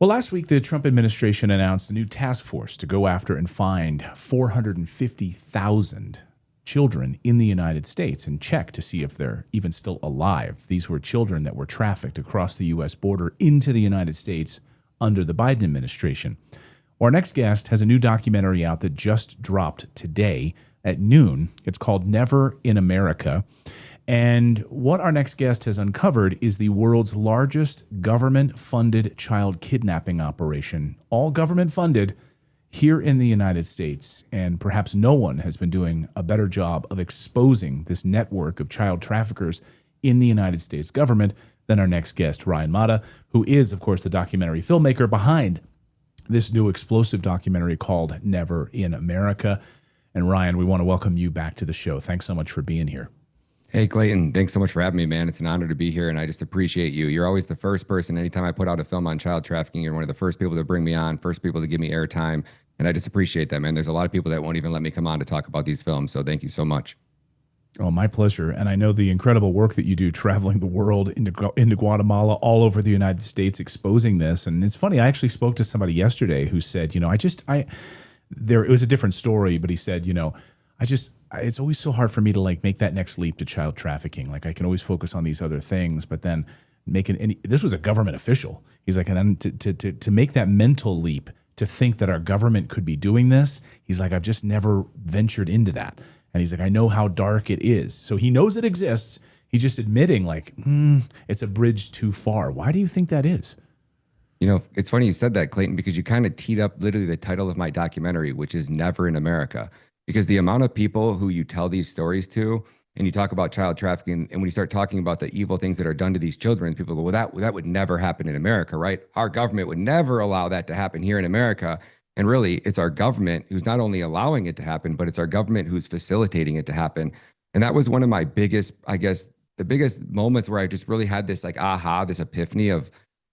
Well, last week, the Trump administration announced a new task force to go after and find 450,000 children in the United States and check to see if they're even still alive. These were children that were trafficked across the U.S. border into the United States under the Biden administration. Our next guest has a new documentary out that just dropped today at noon. It's called Never in America. And what our next guest has uncovered is the world's largest government-funded child kidnapping operation, all government-funded, here in the United States. And perhaps no one has been doing a better job of exposing this network of child traffickers in the United States government than our next guest, Ryan Matta, who is, of course, the documentary filmmaker behind this new explosive documentary called Never in America. And Ryan, we want to welcome you back to the show. Thanks so much for being here. Hey, Clayton, thanks so much for having me, man. It's an honor to be here, and I just appreciate you. You're always the first person. Anytime I put out a film on child trafficking, you're one of the first people to bring me on, first people to give me airtime, and I just appreciate that, man. There's a lot of people that won't even let me come on to talk about these films, so thank you so much. Oh, my pleasure. And I know the incredible work that you do traveling the world into Guatemala, all over the United States, exposing this. And it's funny, I actually spoke to somebody yesterday who said, it was a different story, but he said, it's always so hard for me to make that next leap to child trafficking. Like I can always focus on these other things, but then this was a government official. He's like, and then to make that mental leap to think that our government could be doing this, he's like, I've just never ventured into that. And he's like, I know how dark it is. So he knows it exists. He's just admitting it's a bridge too far. Why do you think that is? It's funny you said that, Clayton, because you kind of teed up literally the title of my documentary, which is Never in America. Because the amount of people who you tell these stories to, and you talk about child trafficking, and when you start talking about the evil things that are done to these children, people go, well, that would never happen in America, right? Our government would never allow that to happen here in America. And really, it's our government who's not only allowing it to happen, but it's our government who's facilitating it to happen. And that was one of my biggest, the biggest moments where I just really had this this epiphany of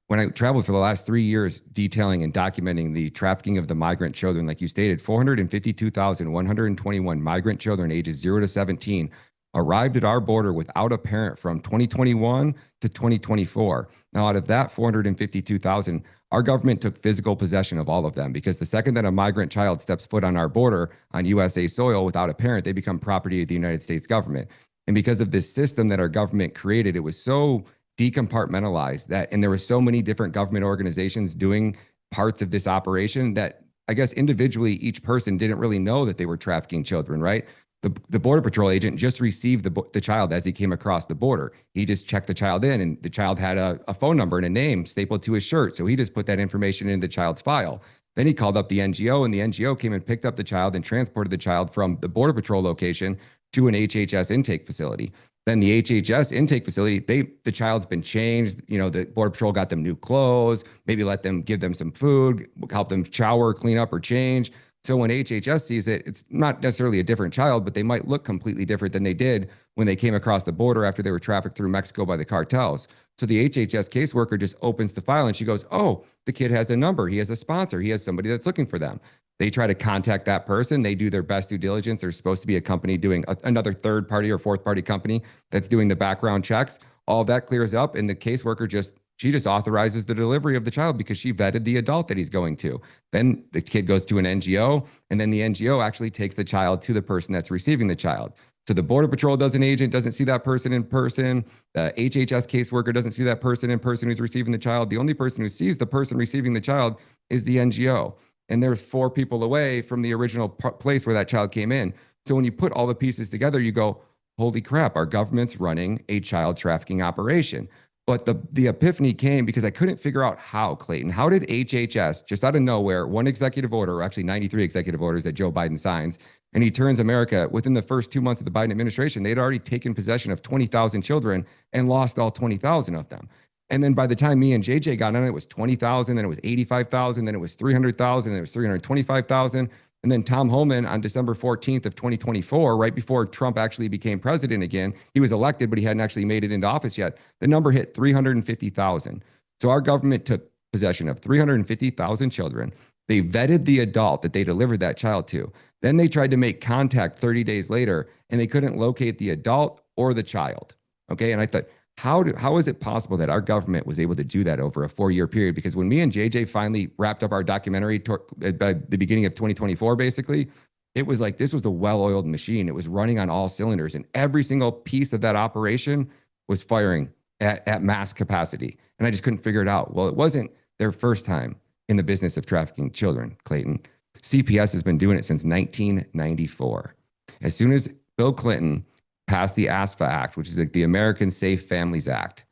when I traveled for the last 3 years detailing and documenting the trafficking of the migrant children. Like you stated, 452,121 migrant children ages 0 to 17 arrived at our border without a parent from 2021 to 2024. Now, out of that 452,000, our government took physical possession of all of them, because the second that a migrant child steps foot on our border on USA soil without a parent, they become property of the United States government. And because of this system that our government created, it was so decompartmentalized and there were so many different government organizations doing parts of this operation that I guess individually each person didn't really know that they were trafficking children, right? The Border Patrol agent just received the child as he came across the border. He just checked the child in, and the child had a phone number and a name stapled to his shirt. So he just put that information in the child's file. Then he called up the NGO, and the NGO came and picked up the child and transported the child from the Border Patrol location to an HHS intake facility. Then the HHS intake facility, the child's been changed. The Border Patrol got them new clothes, maybe give them some food, help them shower, clean up, or change. So when HHS sees it, it's not necessarily a different child, but they might look completely different than they did when they came across the border after they were trafficked through Mexico by the cartels. So the HHS caseworker just opens the file and she goes, oh, the kid has a number. He has a sponsor. He has somebody that's looking for them. They try to contact that person. They do their best due diligence. There's supposed to be a company doing another third party or fourth party company that's doing the background checks. All that clears up, and the caseworker she just authorizes the delivery of the child because she vetted the adult that he's going to. Then the kid goes to an NGO, and then the NGO actually takes the child to the person that's receiving the child. So the Border Patrol doesn't see that person in person. The HHS caseworker doesn't see that person in person who's receiving the child. The only person who sees the person receiving the child is the NGO. And there's 4 people away from the original place where that child came in. So when you put all the pieces together, you go, holy crap, our government's running a child trafficking operation. But the epiphany came because I couldn't figure out how, Clayton. How did HHS, just out of nowhere, one executive order, or actually 93 executive orders that Joe Biden signs, and he turns America, within the first 2 months of the Biden administration, they'd already taken possession of 20,000 children and lost all 20,000 of them. And then by the time me and JJ got on it was 20,000, then it was 85,000, then it was 300,000, then it was 325,000. And then Tom Homan on December 14th of 2024, right before Trump actually became president again, he was elected, but he hadn't actually made it into office yet. The number hit 350,000. So our government took possession of 350,000 children. They vetted the adult that they delivered that child to. Then they tried to make contact 30 days later, and they couldn't locate the adult or the child. Okay. And I thought, how is it possible that our government was able to do that over a 4-year period? Because when me and JJ finally wrapped up our documentary by the beginning of 2024, basically, it was like this was a well-oiled machine. It was running on all cylinders, and every single piece of that operation was firing at mass capacity. And I just couldn't figure it out. Well, it wasn't their first time in the business of trafficking children, Clayton. CPS has been doing it since 1994. As soon as Bill Clinton passed the ASFA Act, which is like the American Safe Families Act,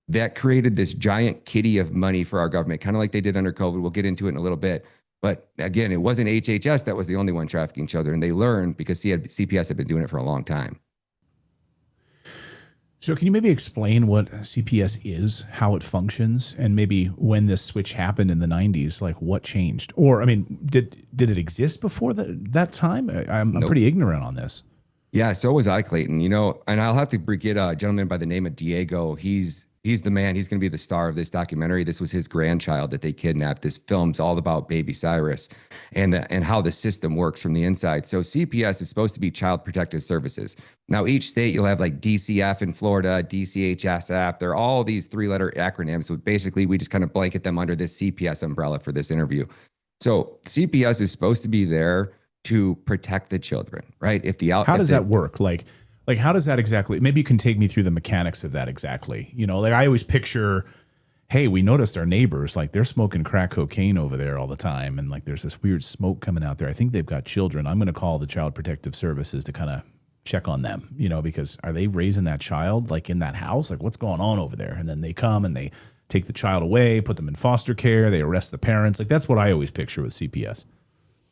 that created this giant kitty of money for our government, kind of like they did under COVID. We'll get into it in a little bit. But again, it wasn't HHS that was the only one trafficking children. They learned because CPS had been doing it for a long time. So can you maybe explain what CPS is, how it functions, and maybe when this switch happened in the 90s, like what changed? Or, I mean, did it exist before that time? I'm Nope. pretty ignorant on this. Yeah, so was I, Clayton. You know, and I'll have to get a gentleman by the name of Diego. He's the man. He's going to be the star of this documentary. This was his grandchild that they kidnapped. This film's all about baby Cyrus and how the system works from the inside. So CPS is supposed to be Child Protective Services. Now, each state, you'll have like DCF in Florida, DCHSF. They're all these 3-letter acronyms, but basically we just kind of blanket them under this CPS umbrella for this interview. So CPS is supposed to be there to protect the children, right? How does that work? Like how does that exactly? Maybe you can take me through the mechanics of that exactly. You know, like I always picture, hey, we noticed our neighbors, like they're smoking crack cocaine over there all the time, and like there's this weird smoke coming out there. I think they've got children. I'm going to call the Child Protective Services to kind of check on them, you know, because are they raising that child like in that house? Like what's going on over there? And then they come and they take the child away, put them in foster care, they arrest the parents. Like that's what I always picture with CPS.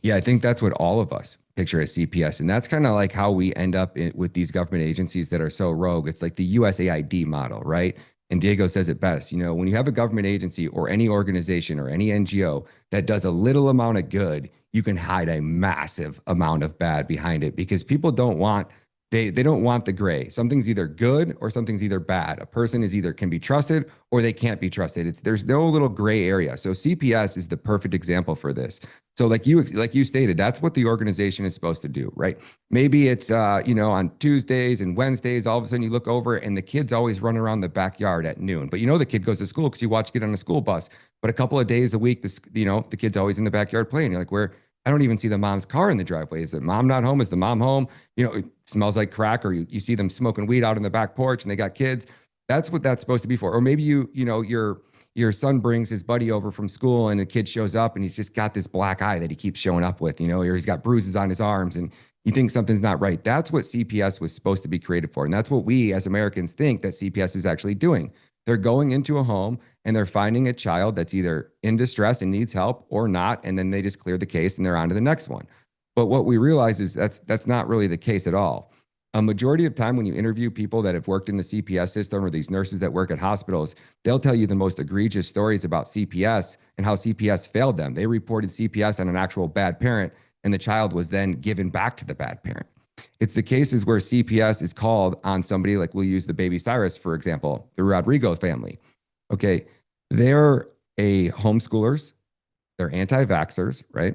Yeah, I think that's what all of us picture as CPS. And that's kind of like how we end up with these government agencies that are so rogue. It's like the USAID model, right? And Diego says it best. You know, when you have a government agency or any organization or any NGO that does a little amount of good, you can hide a massive amount of bad behind it because people don't want they don't want the gray. Something's either good or something's either bad. A person is either can be trusted or they can't be trusted. There's no little gray area. So CPS is the perfect example for this. So like you stated, that's what the organization is supposed to do, right? Maybe it's on Tuesdays and Wednesdays, all of a sudden you look over and the kid's always running around the backyard at noon. But you know the kid goes to school because you watch the kid on a school bus. But a couple of days a week, the kid's always in the backyard playing. You're like, where? I don't even see the mom's car in the driveway. Is the mom not home? Is the mom home? You know, it smells like crack, or you see them smoking weed out on the back porch and they got kids. That's what that's supposed to be for. Or maybe your son brings his buddy over from school and the kid shows up and he's just got this black eye that he keeps showing up with, you know, or he's got bruises on his arms and you think something's not right. That's what CPS was supposed to be created for. And that's what we as Americans think that CPS is actually doing. They're going into a home and they're finding a child that's either in distress and needs help or not. And then they just clear the case and they're on to the next one. But what we realize is that's not really the case at all. A majority of time when you interview people that have worked in the CPS system or these nurses that work at hospitals, they'll tell you the most egregious stories about CPS and how CPS failed them. They reported CPS on an actual bad parent and the child was then given back to the bad parent. It's the cases where CPS is called on somebody, like we'll use the baby Cyrus, for example, the Rodrigo family. Okay, they're homeschoolers, they're anti-vaxxers, right?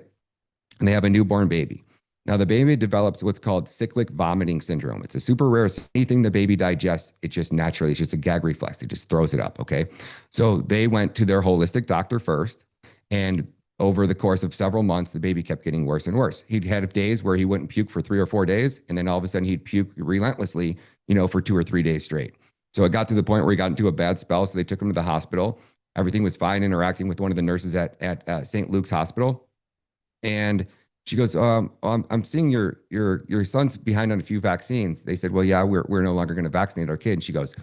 And they have a newborn baby. Now, the baby develops what's called cyclic vomiting syndrome. It's a super rare, anything the baby digests, it just naturally, it's just a gag reflex. It just throws it up, okay? So they went to their holistic doctor first, and over the course of several months, the baby kept getting worse and worse. He'd had days where he wouldn't puke for 3 or 4 days, and then all of a sudden he'd puke relentlessly, for 2 or 3 days straight. So it got to the point where he got into a bad spell, so they took him to the hospital. Everything was fine, interacting with one of the nurses at St. Luke's Hospital. And she goes, I'm seeing your son's behind on a few vaccines. They said, well, yeah, we're no longer going to vaccinate our kid. And she goes,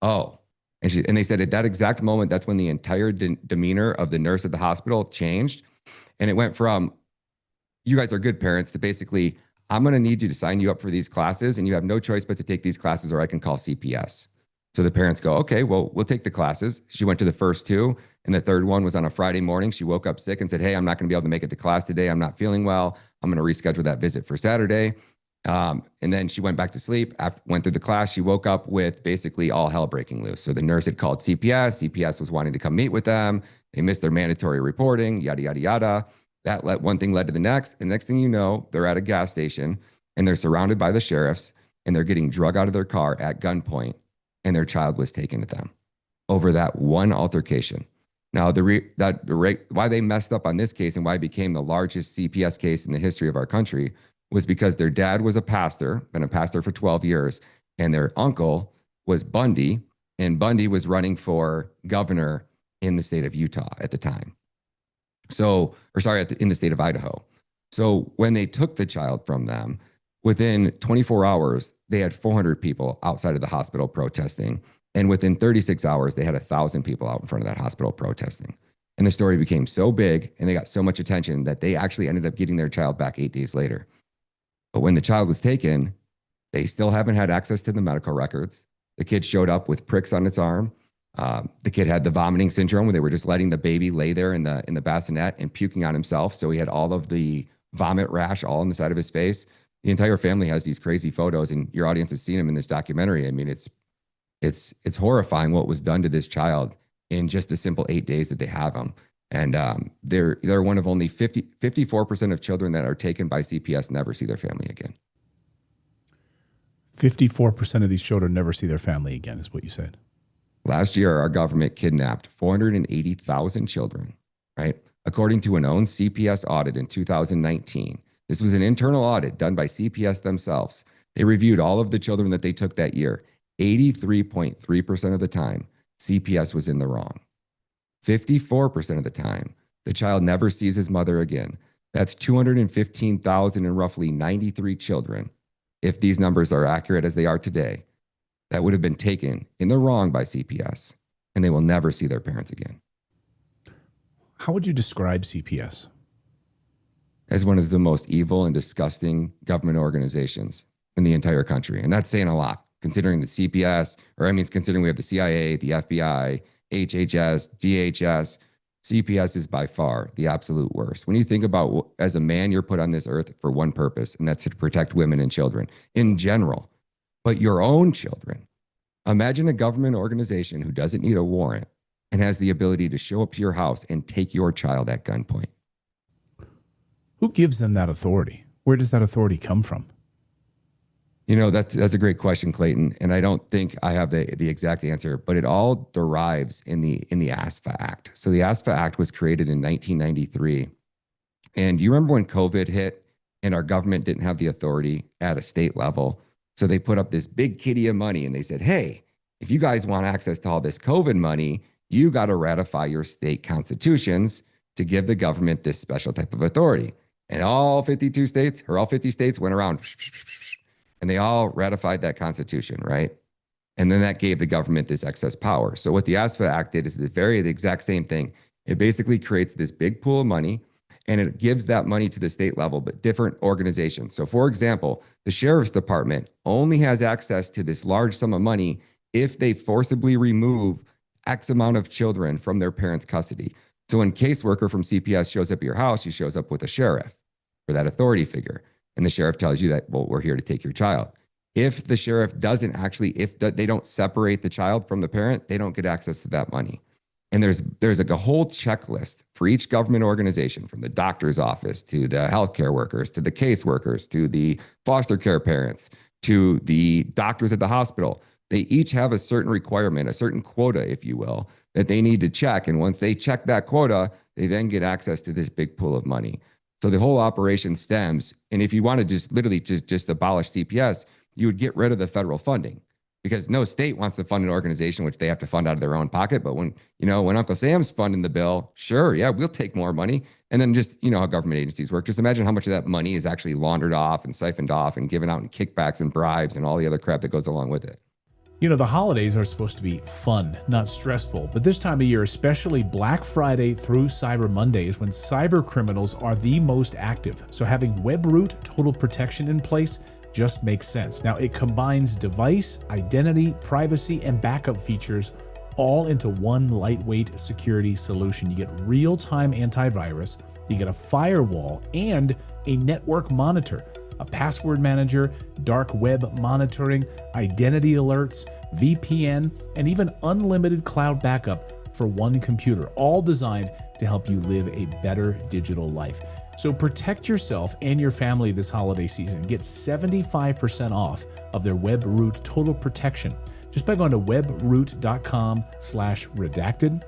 oh. And they said at that exact moment, that's when the entire demeanor of the nurse at the hospital changed. And it went from, you guys are good parents, to basically, I'm going to need you to sign you up for these classes and you have no choice but to take these classes or I can call CPS. So the parents go, okay, well, we'll take the classes. She went to the first 2 and the third one was on a Friday morning. She woke up sick and said, hey, I'm not going to be able to make it to class today. I'm not feeling well. I'm going to reschedule that visit for Saturday. And then she went back to sleep, went through the class. She woke up with basically all hell breaking loose. So the nurse had called CPS. CPS was wanting to come meet with them. They missed their mandatory reporting, yada, yada, yada. One thing led to the next. And next thing you know, they're at a gas station and they're surrounded by the sheriffs and they're getting drug out of their car at gunpoint and their child was taken to them over that one altercation. Now, why they messed up on this case and why it became the largest CPS case in the history of our country was because their dad was a pastor, been a pastor for 12 years, and their uncle was Bundy, and Bundy was running for governor in the state of Utah at the time. In the state of Idaho. So when they took the child from them, within 24 hours, they had 400 people outside of the hospital protesting. And within 36 hours, they had 1,000 people out in front of that hospital protesting. And the story became so big and they got so much attention that they actually ended up getting their child back 8 days later. But when the child was taken, they still haven't had access to the medical records. The kid showed up with pricks on its arm. The kid had the vomiting syndrome where they were just letting the baby lay there in the bassinet and puking on himself. So he had all of the vomit rash all on the side of his face. The entire family has these crazy photos, and your audience has seen them in this documentary. I mean, it's horrifying what was done to this child in just the simple 8 days that they have him. And they're one of only 54% of children that are taken by CPS never see their family again. 54% of these children never see their family again, is what you said. Last year, our government kidnapped 480,000 children, right? According to an own CPS audit in 2019, this was an internal audit done by CPS themselves. They reviewed all of the children that they took that year. 83.3% of the time, CPS was in the wrong. 54% of the time, the child never sees his mother again. That's 215,000 and roughly 93 children. If these numbers are accurate as they are today, that would have been taken in the wrong by CPS, and they will never see their parents again. How would you describe CPS? As one of the most evil and disgusting government organizations in the entire country. And that's saying a lot, considering the CPS, considering we have the CIA, the FBI, HHS, DHS. CPS is by far the absolute worst. When you think about, as a man, you're put on this earth for one purpose, and that's to protect women and children in general. But your own children. Imagine a government organization who doesn't need a warrant and has the ability to show up to your house and take your child at gunpoint. Who gives them that authority? Where does that authority come from? You know, that's a great question, Clayton. And I don't think I have the exact answer, but it all derives in the ASFA Act. So the ASFA Act was created in 1993. And you remember when COVID hit and our government didn't have the authority at a state level? So they put up this big kitty of money and they said, hey, if you guys want access to all this COVID money, you got to ratify your state constitutions to give the government this special type of authority. And all 50 states went around and they all ratified that constitution, right? And then that gave the government this excess power. So what the ASFA Act did is the exact same thing. It basically creates this big pool of money and it gives that money to the state level, but different organizations. So for example, the sheriff's department only has access to this large sum of money if they forcibly remove X amount of children from their parents' custody. So when caseworker from CPS shows up at your house, she shows up with a sheriff or that authority figure. And the sheriff tells you that, well, we're here to take your child. If the sheriff doesn't actually, if they don't separate the child from the parent, they don't get access to that money. And there's like a whole checklist for each government organization, from the doctor's office to the healthcare workers, to the caseworkers, to the foster care parents, to the doctors at the hospital. They each have a certain requirement, a certain quota, if you will, that they need to check. And once they check that quota, they then get access to this big pool of money. So the whole operation stems. And if you want to just literally just abolish CPS, you would get rid of the federal funding, because no state wants to fund an organization which they have to fund out of their own pocket. But when Uncle Sam's funding the bill, sure, yeah, we'll take more money. And then just, how government agencies work. Just imagine how much of that money is actually laundered off and siphoned off and given out in kickbacks and bribes and all the other crap that goes along with it. The holidays are supposed to be fun, not stressful. But this time of year, especially Black Friday through Cyber Monday, is when cyber criminals are the most active. So having WebRoot Total Protection in place just makes sense. Now, it combines device, identity, privacy, and backup features all into one lightweight security solution. You get real-time antivirus, you get a firewall, and a network monitor, a password manager, dark web monitoring, identity alerts, VPN, and even unlimited cloud backup for one computer, all designed to help you live a better digital life. So protect yourself and your family this holiday season. Get 75% off of their WebRoot Total Protection. just by going to webroot.com/redacted.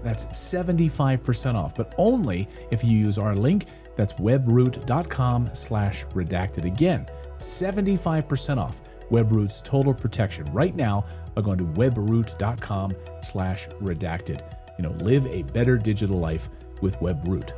That's 75% off, but only if you use our link. That's webroot.com/redacted. Again, 75% off WebRoot's total protection right now by going to webroot.com/redacted. Live a better digital life with WebRoot.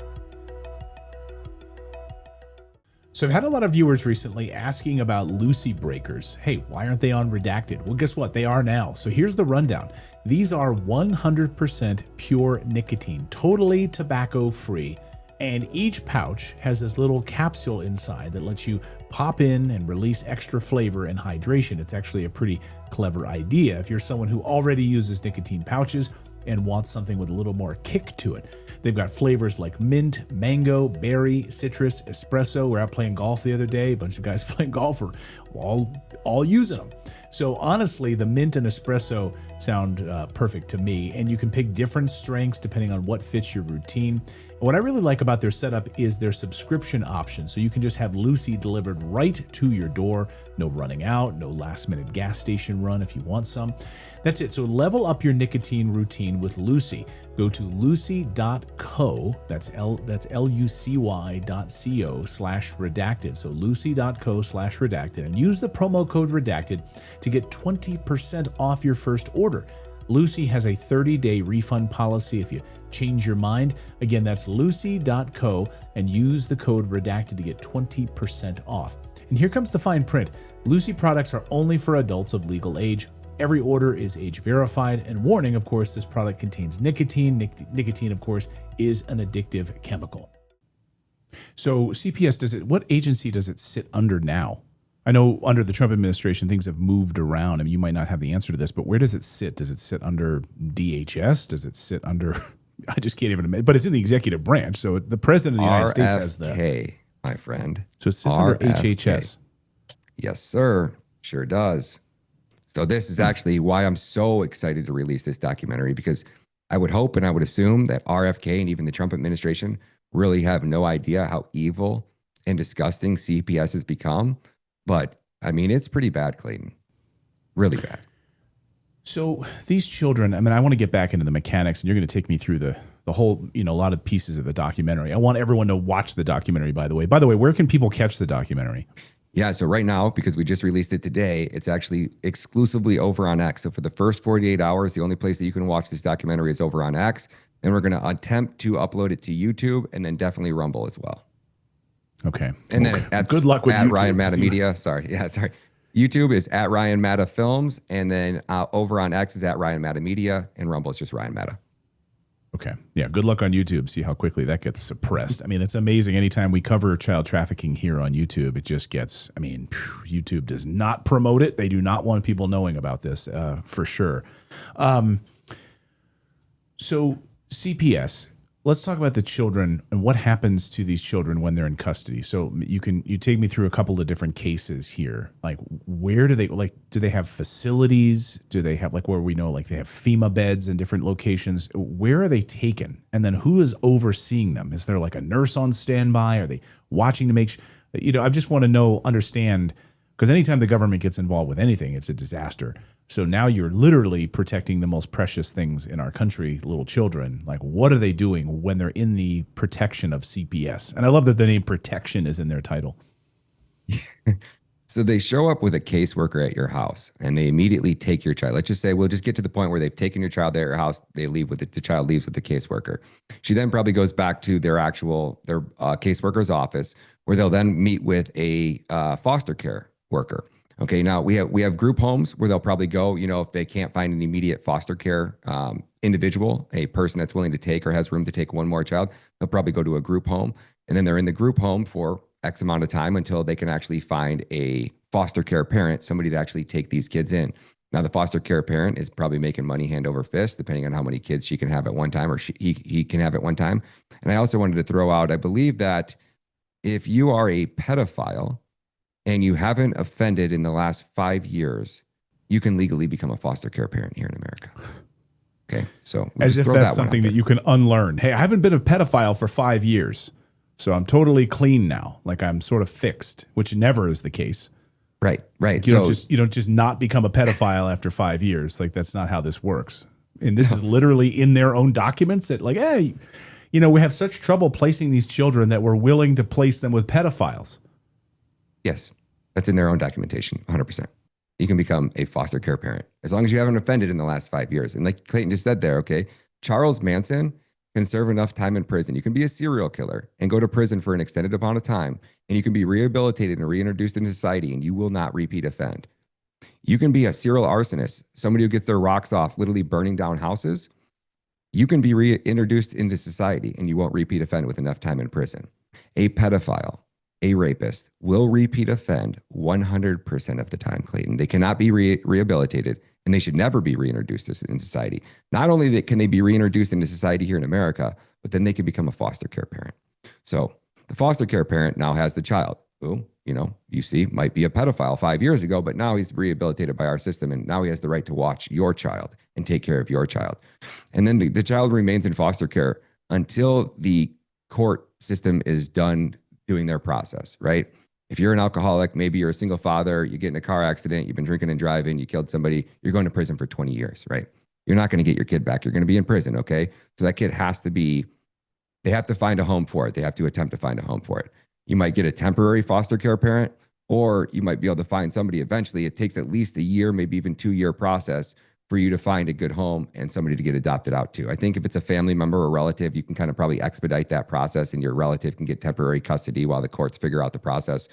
So I've had a lot of viewers recently asking about Lucy breakers. Hey, why aren't they on Redacted? Well, guess what? They are now. So here's the rundown. These are 100% pure nicotine, totally tobacco-free. And each pouch has this little capsule inside that lets you pop in and release extra flavor and hydration. It's actually a pretty clever idea if you're someone who already uses nicotine pouches and wants something with a little more kick to it. They've got flavors like mint, mango, berry, citrus, espresso. We're out playing golf the other day. A bunch of guys playing golf are all using them. So honestly, the mint and espresso sound perfect to me. And you can pick different strengths depending on what fits your routine. What I really like about their setup is their subscription option. So you can just have Lucy delivered right to your door. No running out, no last minute gas station run if you want some. That's it. So level up your nicotine routine with Lucy. Go to lucy.co, that's lucy.co/redacted. So lucy.co/redacted and use the promo code redacted to get 20% off your first order. Lucy has a 30-day refund policy if you change your mind. Again, that's lucy.co and use the code redacted to get 20% off. And here comes the fine print. Lucy products are only for adults of legal age. Every order is age verified, and warning, of course, this product contains nicotine. Nicotine, of course, is an addictive chemical. So CPS, what agency does it sit under now? I know under the Trump administration, things have moved around. I mean, you might not have the answer to this, but where does it sit? Does it sit under DHS? Does it sit under, I just can't even imagine, but it's in the executive branch. So the president of the United States has the RFK, my friend. So it sits under HHS. Yes, sir. Sure does. So this is actually why I'm so excited to release this documentary, because I would hope and I would assume that RFK and even the Trump administration really have no idea how evil and disgusting CPS has become. But I mean, it's pretty bad, Clayton. Really bad. So these children, I mean, I want to get back into the mechanics, and you're going to take me through the whole, a lot of pieces of the documentary. I want everyone to watch the documentary, by the way. By the way, where can people catch the documentary? Yeah, so right now, because we just released it today, it's actually exclusively over on X. So for the first 48 hours, the only place that you can watch this documentary is over on X. And we're going to attempt to upload it to YouTube and then definitely Rumble as well. Okay. And then good luck with at YouTube. Ryan Matta Media. Sorry. YouTube is at Ryan Matta Films. And then over on X is at Ryan Matta Media. And Rumble is just Ryan Matta. Okay. Yeah. Good luck on YouTube. See how quickly that gets suppressed. I mean, it's amazing. Anytime we cover child trafficking here on YouTube, it just gets, YouTube does not promote it. They do not want people knowing about this for sure. So CPS, let's talk about the children and what happens to these children when they're in custody. So you take me through a couple of different cases here. Like, where do they have facilities? Do they have, where we know, they have FEMA beds in different locations? Where are they taken? And then who is overseeing them? Is there a nurse on standby? Are they watching to make sure, I just want to understand, because anytime the government gets involved with anything, it's a disaster. So now you're literally protecting the most precious things in our country, little children. What are they doing when they're in the protection of CPS? And I love that the name protection is in their title. So they show up with a caseworker at your house and they immediately take your child. Let's just say we'll just get to the point where they've taken your child there at your house. They leave with it. The child leaves with the caseworker. She then probably goes back to their caseworker's office, where they'll then meet with a foster care worker. Okay, now we have group homes where they'll probably go, if they can't find an immediate foster care individual, a person that's willing to take or has room to take one more child, they'll probably go to a group home. And then they're in the group home for X amount of time until they can actually find a foster care parent, somebody to actually take these kids in. Now, the foster care parent is probably making money hand over fist, depending on how many kids she can have at one time, or he can have at one time. And I also wanted to throw out, I believe that if you are a pedophile and you haven't offended in the last 5 years, you can legally become a foster care parent here in America. Okay, so as if that's something that you can unlearn. Hey, I haven't been a pedophile for 5 years, so I'm totally clean now. I'm sort of fixed, which never is the case. Right. You don't just not become a pedophile after 5 years. Like, that's not how this works. And this is literally in their own documents that, like, hey, we have such trouble placing these children that we're willing to place them with pedophiles. Yes, that's in their own documentation, 100%. You can become a foster care parent as long as you haven't offended in the last 5 years. And like Clayton just said there, okay, Charles Manson can serve enough time in prison. You can be a serial killer and go to prison for an extended amount of time, and you can be rehabilitated and reintroduced into society, and you will not repeat offend. You can be a serial arsonist, somebody who gets their rocks off literally burning down houses. You can be reintroduced into society, and you won't repeat offend with enough time in prison. A pedophile, a rapist will repeat offend 100% of the time, Clayton. They cannot be rehabilitated, and they should never be reintroduced in society. Not only can they be reintroduced into society here in America, but then they can become a foster care parent. So the foster care parent now has the child who, you see might be a pedophile 5 years ago, but now he's rehabilitated by our system, and now he has the right to watch your child and take care of your child. And then the child remains in foster care until the court system is done doing their process, right? If you're an alcoholic, maybe you're a single father, you get in a car accident, you've been drinking and driving, you killed somebody, you're going to prison for 20 years, right? You're not going to get your kid back. You're going to be in prison, okay? So that kid they have to find a home for it. They have to attempt to find a home for it. You might get a temporary foster care parent, or you might be able to find somebody eventually. It takes at least a year, maybe even 2-year process for you to find a good home and somebody to get adopted out to. I think if it's a family member or relative, you can kind of probably expedite that process, and your relative can get temporary custody while the courts figure out the process.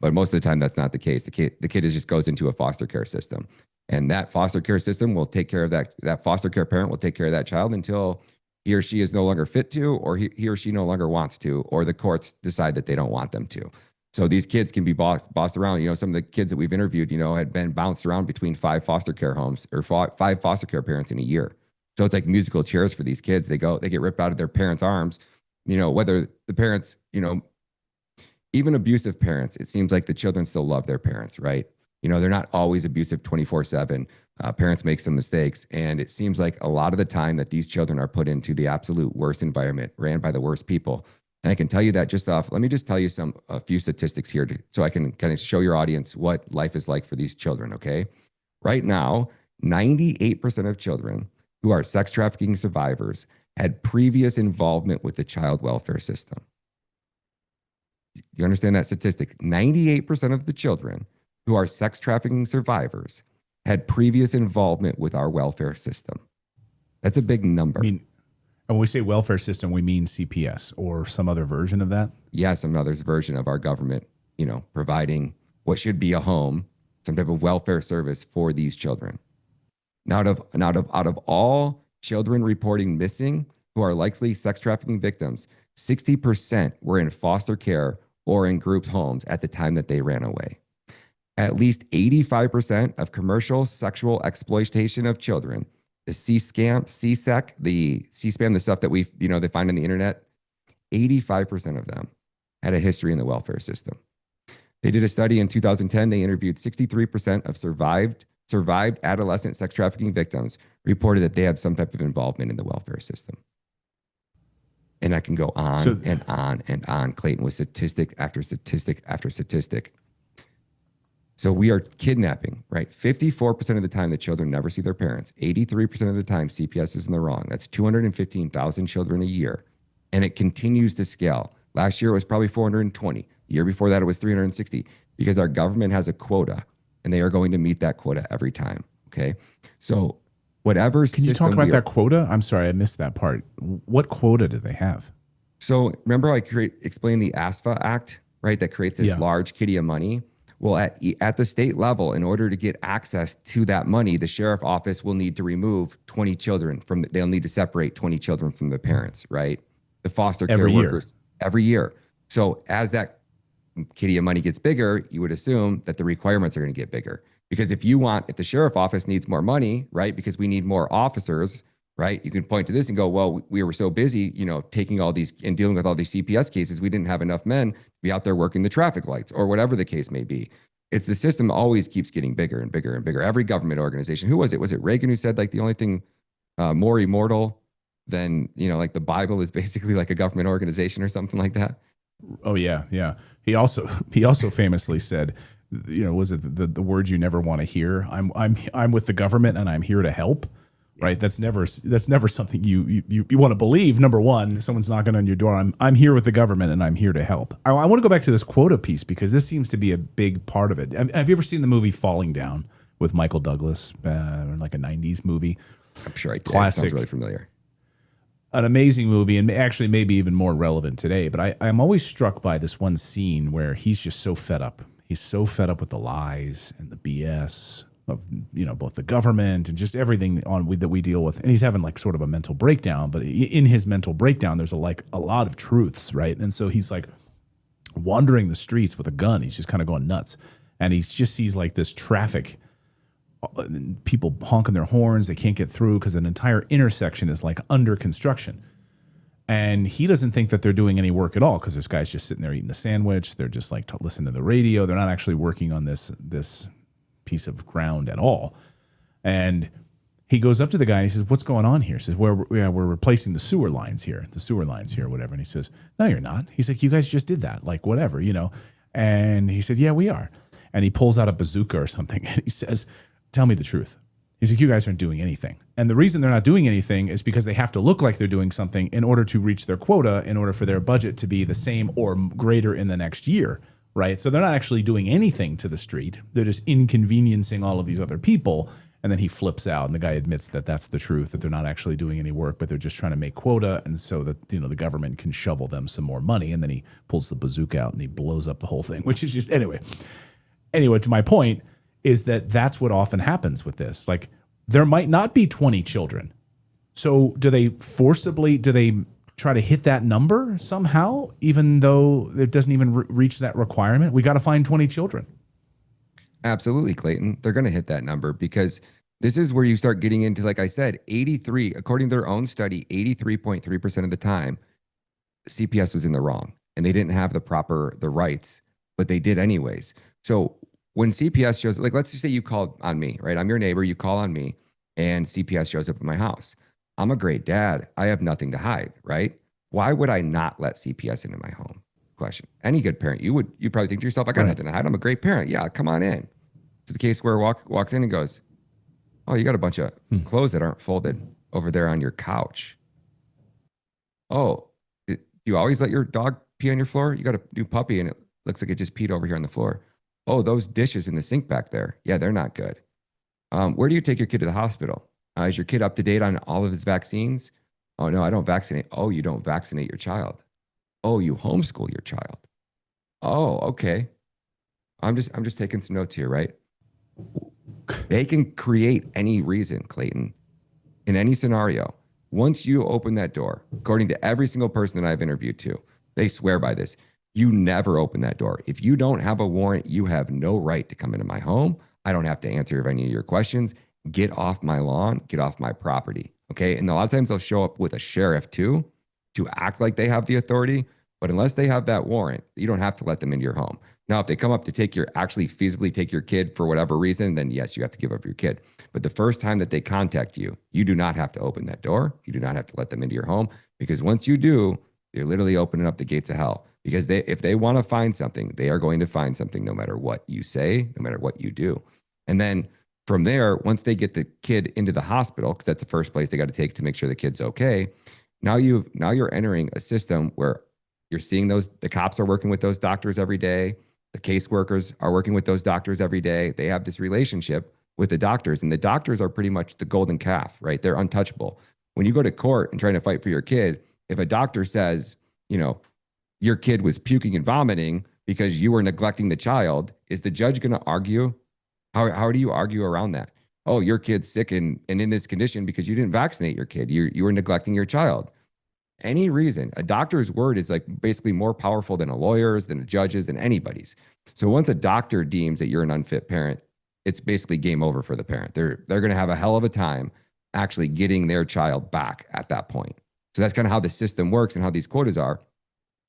But most of the time, that's not the case. The kid just goes into a foster care system, and that foster care system will take care of that foster care parent will take care of that child until he or she is no longer fit to, or he or she no longer wants to, or the courts decide that they don't want them to. So these kids can be bossed around. Some of the kids that we've interviewed, had been bounced around between 5 foster care homes or 5 foster care parents in a year. So it's like musical chairs for these kids. They get ripped out of their parents' arms, whether the parents, even abusive parents, it seems like the children still love their parents, right? They're not always abusive 24/7. Parents make some mistakes. And it seems like a lot of the time that these children are put into the absolute worst environment, ran by the worst people. And I can tell you that let me just tell you a few statistics here so I can kind of show your audience what life is like for these children, okay? Right now, 98% of children who are sex trafficking survivors had previous involvement with the child welfare system. You understand that statistic? 98% of the children who are sex trafficking survivors had previous involvement with our welfare system. That's a big number. And when we say welfare system, we mean CPS or some other version of that? Yeah, some other version of our government, providing what should be a home, some type of welfare service for these children. Now, out of all children reporting missing who are likely sex trafficking victims, 60% were in foster care or in group homes at the time that they ran away. At least 85% of commercial sexual exploitation of children, the C-SPAM, the stuff that they find on the internet, 85% of them had a history in the welfare system. They did a study in 2010. They interviewed 63% of survived adolescent sex trafficking victims, reported that they had some type of involvement in the welfare system. And I can go on and on and on, Clayton, with statistic after statistic after statistic. So we are kidnapping, right? 54% of the time, the children never see their parents. 83% of the time, CPS is in the wrong. That's 215,000 children a year. And it continues to scale. Last year, it was probably 420. The year before that, it was 360, because our government has a quota, and they are going to meet that quota every time, okay? So whatever Can you talk about that quota? I'm sorry, I missed that part. What quota do they have? So remember I explained the ASFA Act, right? That creates this large kitty of money. Well, at the state level, in order to get access to that money, the sheriff office will need to remove 20 children they'll need to separate 20 children from the parents, right? The foster care workers every year. So as that kitty of money gets bigger, you would assume that the requirements are going to get bigger. Because if the sheriff office needs more money, right? Because we need more officers, right? You can point to this and go, well, we were so busy, taking all these and dealing with all these CPS cases, we didn't have enough men to be out there working the traffic lights or whatever the case may be. It's the system always keeps getting bigger and bigger and bigger. Every government organization, who was it? Was it Reagan who said like the only thing more immortal than, like the Bible is basically like a government organization or something like that? Oh yeah. Yeah. He also famously said, was it the words you never want to hear? I'm with the government and I'm here to help. Right. That's never something you want to believe. Number one, someone's knocking on your door. I'm here with the government and I'm here to help. I want to go back to this quota piece because this seems to be a big part of it. Have you ever seen the movie Falling Down with Michael Douglas, like a 90s movie? I'm sure I did. Classic. Sounds really familiar. An amazing movie, and actually maybe even more relevant today. But I'm always struck by this one scene where he's just so fed up. He's so fed up with the lies and the BS of both the government and just everything that we deal with, and he's having like sort of a mental breakdown. But in his mental breakdown, there's a lot of truths, right? And so he's like wandering the streets with a gun. He's just kind of going nuts, and he just sees like this traffic, people honking their horns. They can't get through because an entire intersection is like under construction, and he doesn't think that they're doing any work at all because this guy's just sitting there eating a sandwich. They're just like listening to the radio. They're not actually working on this piece of ground at all. And he goes up to the guy and he says, "What's going on here?" He says, we're replacing the sewer lines here, whatever. And he says, "No, you're not." He's like, "You guys just did that, like whatever, And he said, "Yeah, we are." And he pulls out a bazooka or something and he says, "Tell me the truth." He's like, "You guys aren't doing anything." And the reason they're not doing anything is because they have to look like they're doing something in order to reach their quota, in order for their budget to be the same or greater in the next year. Right. So they're not actually doing anything to the street. They're just inconveniencing all of these other people. And then he flips out and the guy admits that that's the truth, that they're not actually doing any work, but they're just trying to make quota. And so that, the government can shovel them some more money. And then he pulls the bazooka out and he blows up the whole thing, which is just anyway, to my point is that that's what often happens with this. Like there might not be 20 children. So do they try to hit that number somehow, even though it doesn't even reach that requirement? We got to find 20 children. Absolutely, Clayton. They're going to hit that number because this is where you start getting into, like I said, 83, according to their own study, 83.3% of the time, CPS was in the wrong and they didn't have the rights, but they did anyways. So when CPS shows, like, let's just say you called on me, right? I'm your neighbor. You call on me and CPS shows up at my house. I'm a great dad. I have nothing to hide, right? Why would I not let CPS into my home? Question. Any good parent, you'd probably think to yourself, I got nothing to hide. I'm a great parent. Yeah, come on in. To the case where walks in and goes, "Oh, you got a bunch of clothes that aren't folded over there on your couch. Oh, do you always let your dog pee on your floor? You got a new puppy and it looks like it just peed over here on the floor. Oh, those dishes in the sink back there. Yeah, they're not good. Where do you take your kid to the hospital? Is your kid up to date on all of his vaccines? Oh, no, I don't vaccinate. Oh, you don't vaccinate your child. Oh, you homeschool your child. Oh, okay. I'm just taking some notes here, right? They can create any reason, Clayton, in any scenario. Once you open that door, according to every single person that I've interviewed to, they swear by this. You never open that door. If you don't have a warrant, you have no right to come into my home. I don't have to answer any of your questions. Get off my lawn, get off my property. Okay. And a lot of times they'll show up with a sheriff too, to act like they have the authority. But unless they have that warrant, you don't have to let them into your home. Now, if they come up to actually feasibly take your kid for whatever reason, then yes, you have to give up your kid. But the first time that they contact you, you do not have to open that door. You do not have to let them into your home, because once you do, you're literally opening up the gates of hell. Because if they want to find something, they are going to find something no matter what you say, no matter what you do. And then from there, once they get the kid into the hospital, because that's the first place they got to take to make sure the kid's okay. Now you're entering a system where you're seeing the cops are working with those doctors every day. The caseworkers are working with those doctors every day. They have this relationship with the doctors, and the doctors are pretty much the golden calf, right? They're untouchable. When you go to court and trying to fight for your kid, if a doctor says, your kid was puking and vomiting because you were neglecting the child, is the judge going to argue? How do you argue around that? Oh, your kid's sick and in this condition because you didn't vaccinate your kid. You were neglecting your child. Any reason, a doctor's word is like basically more powerful than a lawyer's, than a judge's, than anybody's. So once a doctor deems that you're an unfit parent, it's basically game over for the parent. They're going to have a hell of a time actually getting their child back at that point. So that's kind of how the system works and how these quotas are.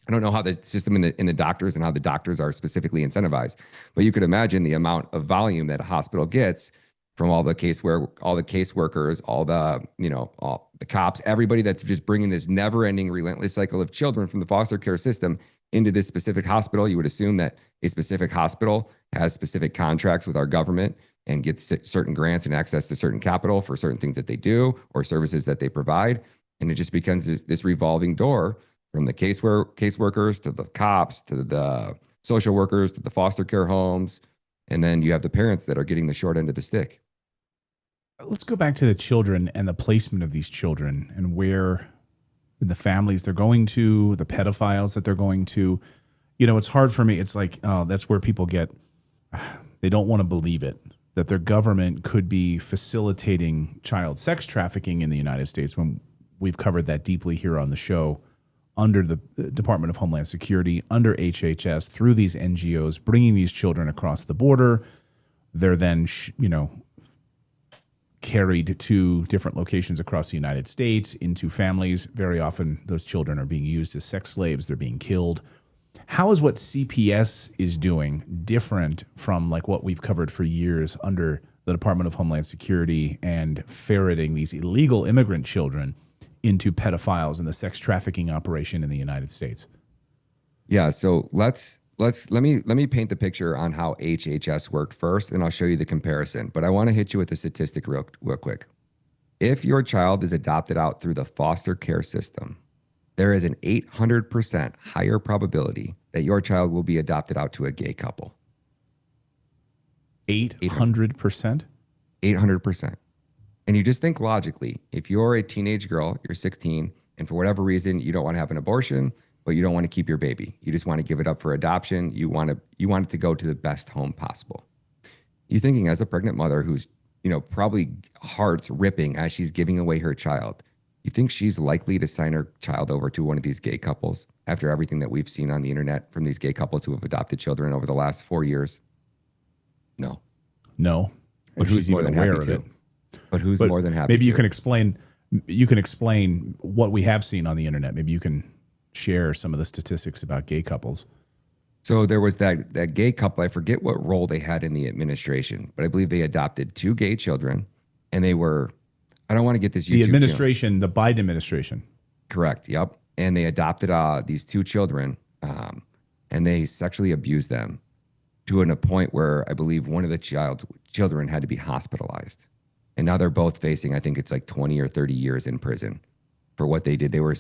I don't know how the system in the doctors and how the doctors are specifically incentivized, but you could imagine the amount of volume that a hospital gets from all the caseworkers, all the cops, everybody that's just bringing this never-ending, relentless cycle of children from the foster care system into this specific hospital. You would assume that a specific hospital has specific contracts with our government and gets certain grants and access to certain capital for certain things that they do or services that they provide. And it just becomes this revolving door from the caseworkers to the cops to the social workers to the foster care homes. And then you have the parents that are getting the short end of the stick. Let's go back to the children and the placement of these children and where the families they're going to, the pedophiles that they're going to. You know, it's hard for me. It's like, oh, that's where people they don't want to believe it, that their government could be facilitating child sex trafficking in the United States when we've covered that deeply here on the show under the Department of Homeland Security, under HHS, through these NGOs, bringing these children across the border. They're then, carried to different locations across the United States into families. Very often those children are being used as sex slaves. They're being killed. How is what CPS is doing different from like what we've covered for years under the Department of Homeland Security and ferreting these illegal immigrant children into pedophiles and the sex trafficking operation in the United States? Yeah, so let me paint the picture on how HHS worked first, and I'll show you the comparison. But I want to hit you with the statistic real quick. If your child is adopted out through the foster care system, there is an 800% higher probability that your child will be adopted out to a gay couple. 800%? 800%. And you just think logically, if you're a teenage girl, you're 16, and for whatever reason, you don't want to have an abortion, but you don't want to keep your baby. You just want to give it up for adoption. You want it to go to the best home possible. You're thinking as a pregnant mother who's, probably heart's ripping as she's giving away her child. You think she's likely to sign her child over to one of these gay couples after everything that we've seen on the internet from these gay couples who have adopted children over the last 4 years? No. But who's more than happy to? But who's more than happy? Maybe you can explain what we have seen on the internet. Maybe you can share some of the statistics about gay couples. So there was that gay couple. I forget what role they had in the administration, but I believe they adopted 2 gay children, and they were. I don't want to get this. The administration, the Biden administration. Correct. Yep. And they adopted these 2 children, and they sexually abused them to a point where I believe one of the children had to be hospitalized. And now they're both facing, I think it's like 20 or 30 years in prison for what they did. They were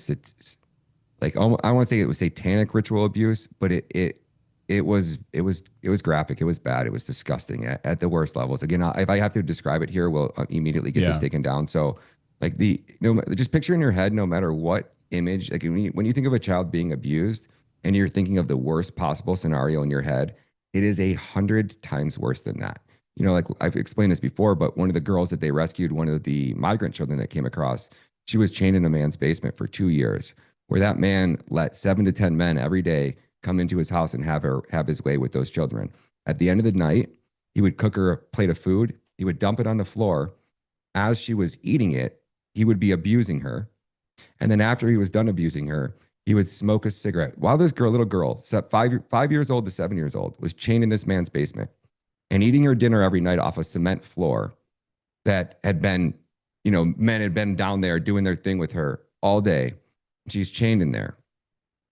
like, I want to say it was satanic ritual abuse, but it was graphic. It was bad. It was disgusting at the worst levels. Again, if I have to describe it here, we'll immediately get this taken down. So like just picture in your head, no matter what image, like when you think of a child being abused and you're thinking of the worst possible scenario in your head, it is 100 times worse than that. Like I've explained this before, but one of the girls that they rescued, one of the migrant children that came across, she was chained in a man's basement for 2 years, where that man let 7 to 10 men every day come into his house and have his way with those children. At the end of the night, he would cook her a plate of food. He would dump it on the floor. As she was eating it, he would be abusing her. And then after he was done abusing her, he would smoke a cigarette. While this little girl, 5 years old to 7 years old, was chained in this man's basement and eating her dinner every night off a cement floor that had been, men had been down there doing their thing with her all day. She's chained in there,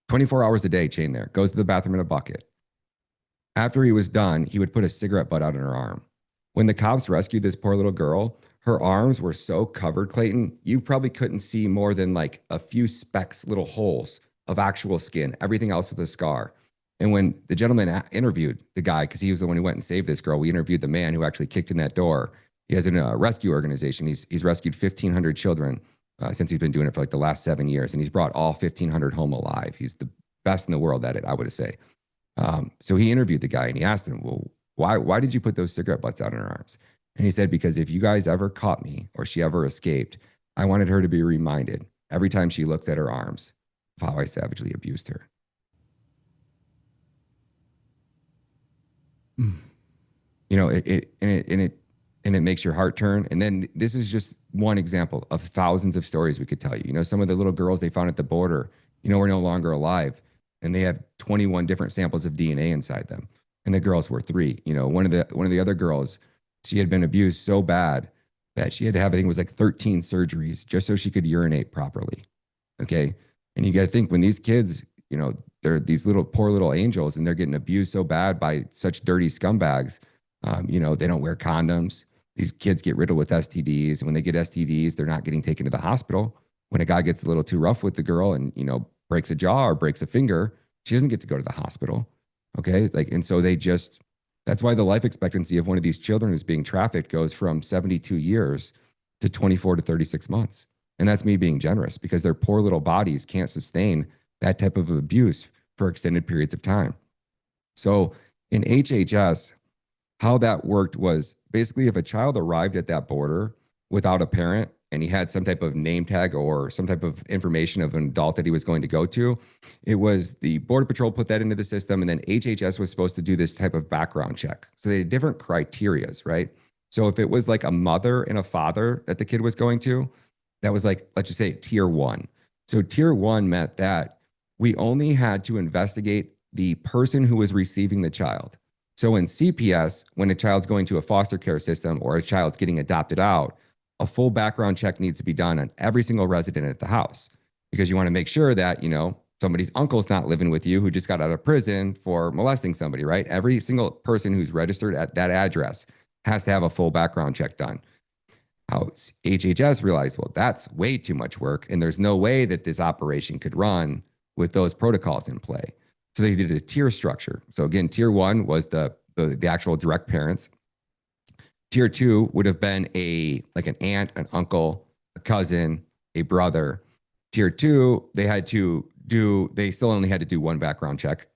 24 hours a day, chained there, goes to the bathroom in a bucket. After he was done, he would put a cigarette butt out on her arm. When the cops rescued this poor little girl, her arms were so covered, Clayton, you probably couldn't see more than like a few specks, little holes of actual skin, everything else with a scar. And when the gentleman interviewed the guy, because he was the one who went and saved this girl, we interviewed the man who actually kicked in that door. He has a rescue organization. He's rescued 1,500 children since he's been doing it for like the last 7 years. And he's brought all 1,500 home alive. He's the best in the world at it, I would say. So he interviewed the guy and he asked him, well, why did you put those cigarette butts out in her arms? And he said, because if you guys ever caught me or she ever escaped, I wanted her to be reminded every time she looks at her arms of how I savagely abused her. It makes your heart turn. And then this is just one example of thousands of stories we could tell you. Some of the little girls they found at the border, were no longer alive, and they have 21 different samples of DNA inside them. And the girls were 3. One of the other girls, She had been abused so bad that she had to have, I think it was like 13 surgeries just so she could urinate properly. Okay. And you got to think when these kids, you know, they're these little poor little angels and they're getting abused so bad by such dirty scumbags. You know, they don't wear condoms. These kids get riddled with STDs. And when they get STDs, they're not getting taken to the hospital. When a guy gets a little too rough with the girl and, you know, breaks a jaw or breaks a finger, she doesn't get to go to the hospital. Okay. Like, and so they just, that's why the life expectancy of one of these children who's being trafficked goes from 72 years to 24 to 36 months. And that's me being generous because their poor little bodies can't sustain that type of abuse for extended periods of time. So in HHS, how that worked was basically if a child arrived at that border without a parent and he had some type of name tag or some type of information of an adult that he was going to go to, it was the Border Patrol put that into the system, and then HHS was supposed to do this type of background check. So they had different criterias, right? So if it was like a mother and a father that the kid was going to, that was like, let's just say tier 1. So tier 1 meant that we only had to investigate the person who was receiving the child. So in CPS, when a child's going to a foster care system or a child's getting adopted out, a full background check needs to be done on every single resident at the house because you want to make sure that, you know, somebody's uncle's not living with you who just got out of prison for molesting somebody, right? Every single person who's registered at that address has to have a full background check done. How HHS realized, well, that's way too much work, and there's no way that this operation could run with those protocols in play. So they did a tier structure. So again, tier 1 was the actual direct parents. Tier 2 would have been like an aunt, an uncle, a cousin, a brother. Tier 2, they still only had to do one background check.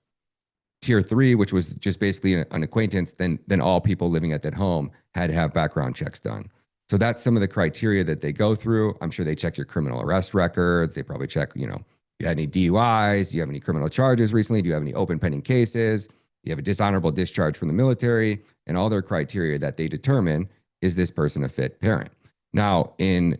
Tier 3, which was just basically an acquaintance, then all people living at that home had to have background checks done. So that's some of the criteria that they go through. I'm sure they check your criminal arrest records. They probably check, you know, you had any DUIs? Do you have any criminal charges recently? Do you have any open pending cases? Do you have a dishonorable discharge from the military? And all their criteria that they determine, is this person a fit parent? Now, in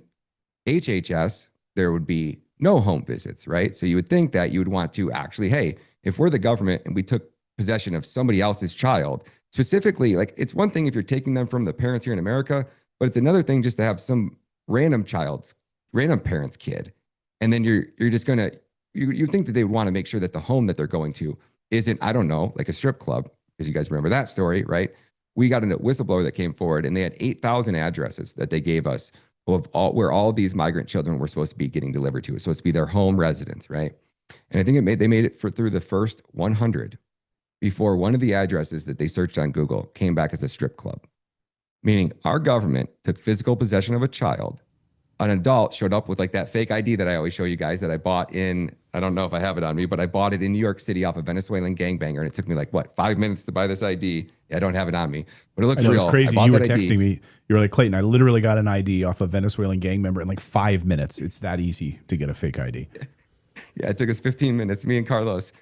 HHS, there would be no home visits, right? So you would think that you would want to actually, hey, if we're the government and we took possession of somebody else's child, specifically, like it's one thing if you're taking them from the parents here in America, but it's another thing just to have some random parent's kid. And then you're just going to, you think that they would want to make sure that the home that they're going to isn't, I don't know, like a strip club, because you guys remember that story, right? We got a whistleblower that came forward and they had 8,000 addresses that they gave us of where all these migrant children were supposed to be getting delivered to. It's supposed to be their home residence, right? And I think they made it through the first 100 before one of the addresses that they searched on Google came back as a strip club. Meaning our government took physical possession of a child. An adult showed up with like that fake ID that I always show you guys that I bought in, I don't know if I have it on me, but I bought it in New York City off a Venezuelan gangbanger. And it took me like, 5 minutes to buy this ID. Yeah, I don't have it on me, but it looks real. It's crazy. You were texting me. You were like, Clayton, I literally got an ID off a Venezuelan gang member in like 5 minutes. It's that easy to get a fake ID. Yeah, it took us 15 minutes. Me and Carlos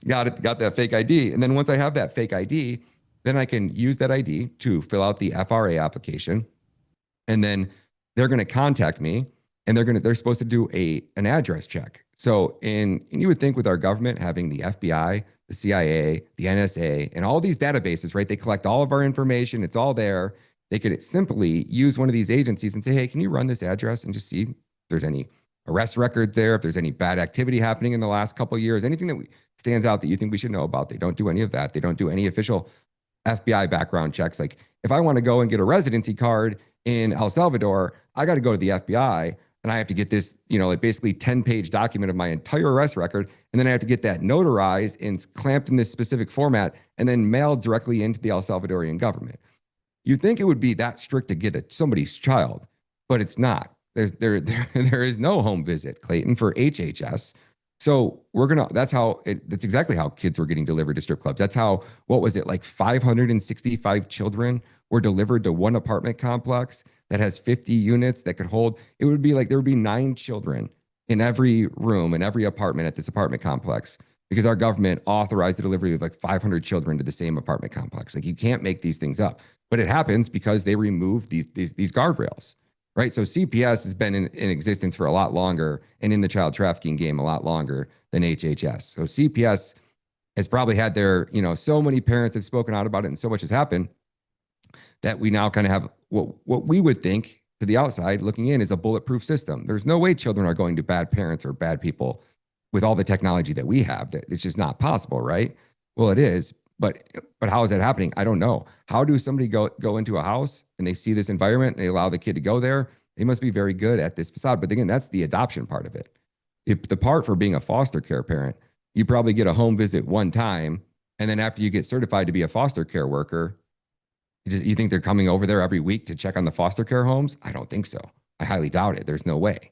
got that fake ID. And then once I have that fake ID, then I can use that ID to fill out the FRA application. And then they're going to contact me and they're supposed to do an address check. So and you would think with our government having the FBI, the CIA, the NSA, and all these databases, right? They collect all of our information. It's all there. They could simply use one of these agencies and say, hey, can you run this address and just see if there's any arrest record there, if there's any bad activity happening in the last couple of years, anything that stands out that you think we should know about. They don't do any of that. They don't do any official FBI background checks. Like if I want to go and get a residency card in El Salvador, I got to go to the FBI and I have to get this, like basically 10-page document of my entire arrest record. And then I have to get that notarized and clamped in this specific format and then mailed directly into the El Salvadorian government. You'd think it would be that strict to get somebody's child, but it's not. There is no home visit, Clayton, for HHS. So that's exactly how kids were getting delivered to strip clubs. That's how, what was it, like 565 children were delivered to one apartment complex that has 50 units that could hold, it would be like, there would be 9 children in every room, in every apartment at this apartment complex, because our government authorized the delivery of like 500 children to the same apartment complex. Like you can't make these things up, but it happens because they removed these guardrails. Right. So CPS has been in existence for a lot longer and in the child trafficking game a lot longer than HHS. So CPS has probably had their, so many parents have spoken out about it and so much has happened. that we now kind of have what we would think to the outside looking in is a bulletproof system. There's no way children are going to bad parents or bad people with all the technology that we have. That it's just not possible, right? Well, it is, but how is that happening? I don't know. How do somebody go into a house and they see this environment and they allow the kid to go there? They must be very good at this facade. But again, that's the adoption part of it. If the part for being a foster care parent, you probably get a home visit one time, and then after you get certified to be a foster care worker, you think they're coming over there every week to check on the foster care homes? I don't think so. I highly doubt it. There's no way.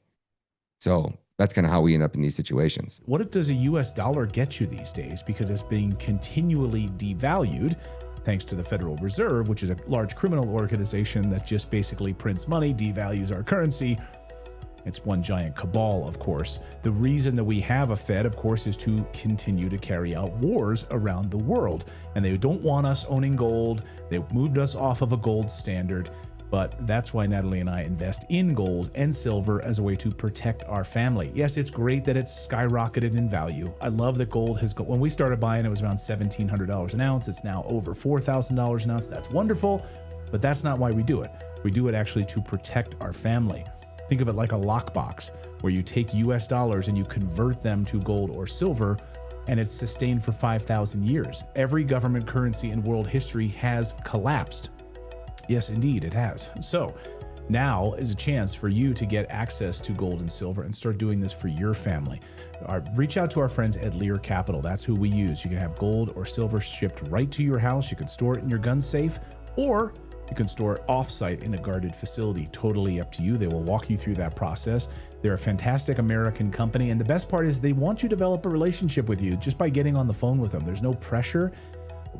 So that's kind of how we end up in these situations. What does a US dollar get you these days? Because it's being continually devalued thanks to the Federal Reserve, which is a large criminal organization that just basically prints money, devalues our currency. It's one giant cabal, of course. The reason that we have a Fed, of course, is to continue to carry out wars around the world. And they don't want us owning gold. They moved us off of a gold standard. But that's why Natali and I invest in gold and silver as a way to protect our family. Yes, it's great that it's skyrocketed in value. I love that gold has when we started buying, it was around $1,700 an ounce. It's now over $4,000 an ounce. That's wonderful, but that's not why we do it. We do it actually to protect our family. Think of it like a lockbox where you take US dollars and you convert them to gold or silver, and it's sustained for 5,000 years. Every government currency in world history has collapsed. Yes, indeed, it has. So now is a chance for you to get access to gold and silver and start doing this for your family. Reach out to our friends at Lear Capital. That's who we use. You can have gold or silver shipped right to your house. You can store it in your gun safe, or you can store it off-site in a guarded facility. Totally up to you. They will walk you through that process. They're a fantastic American company, and the best part is they want you to develop a relationship with you just by getting on the phone with them. There's no pressure.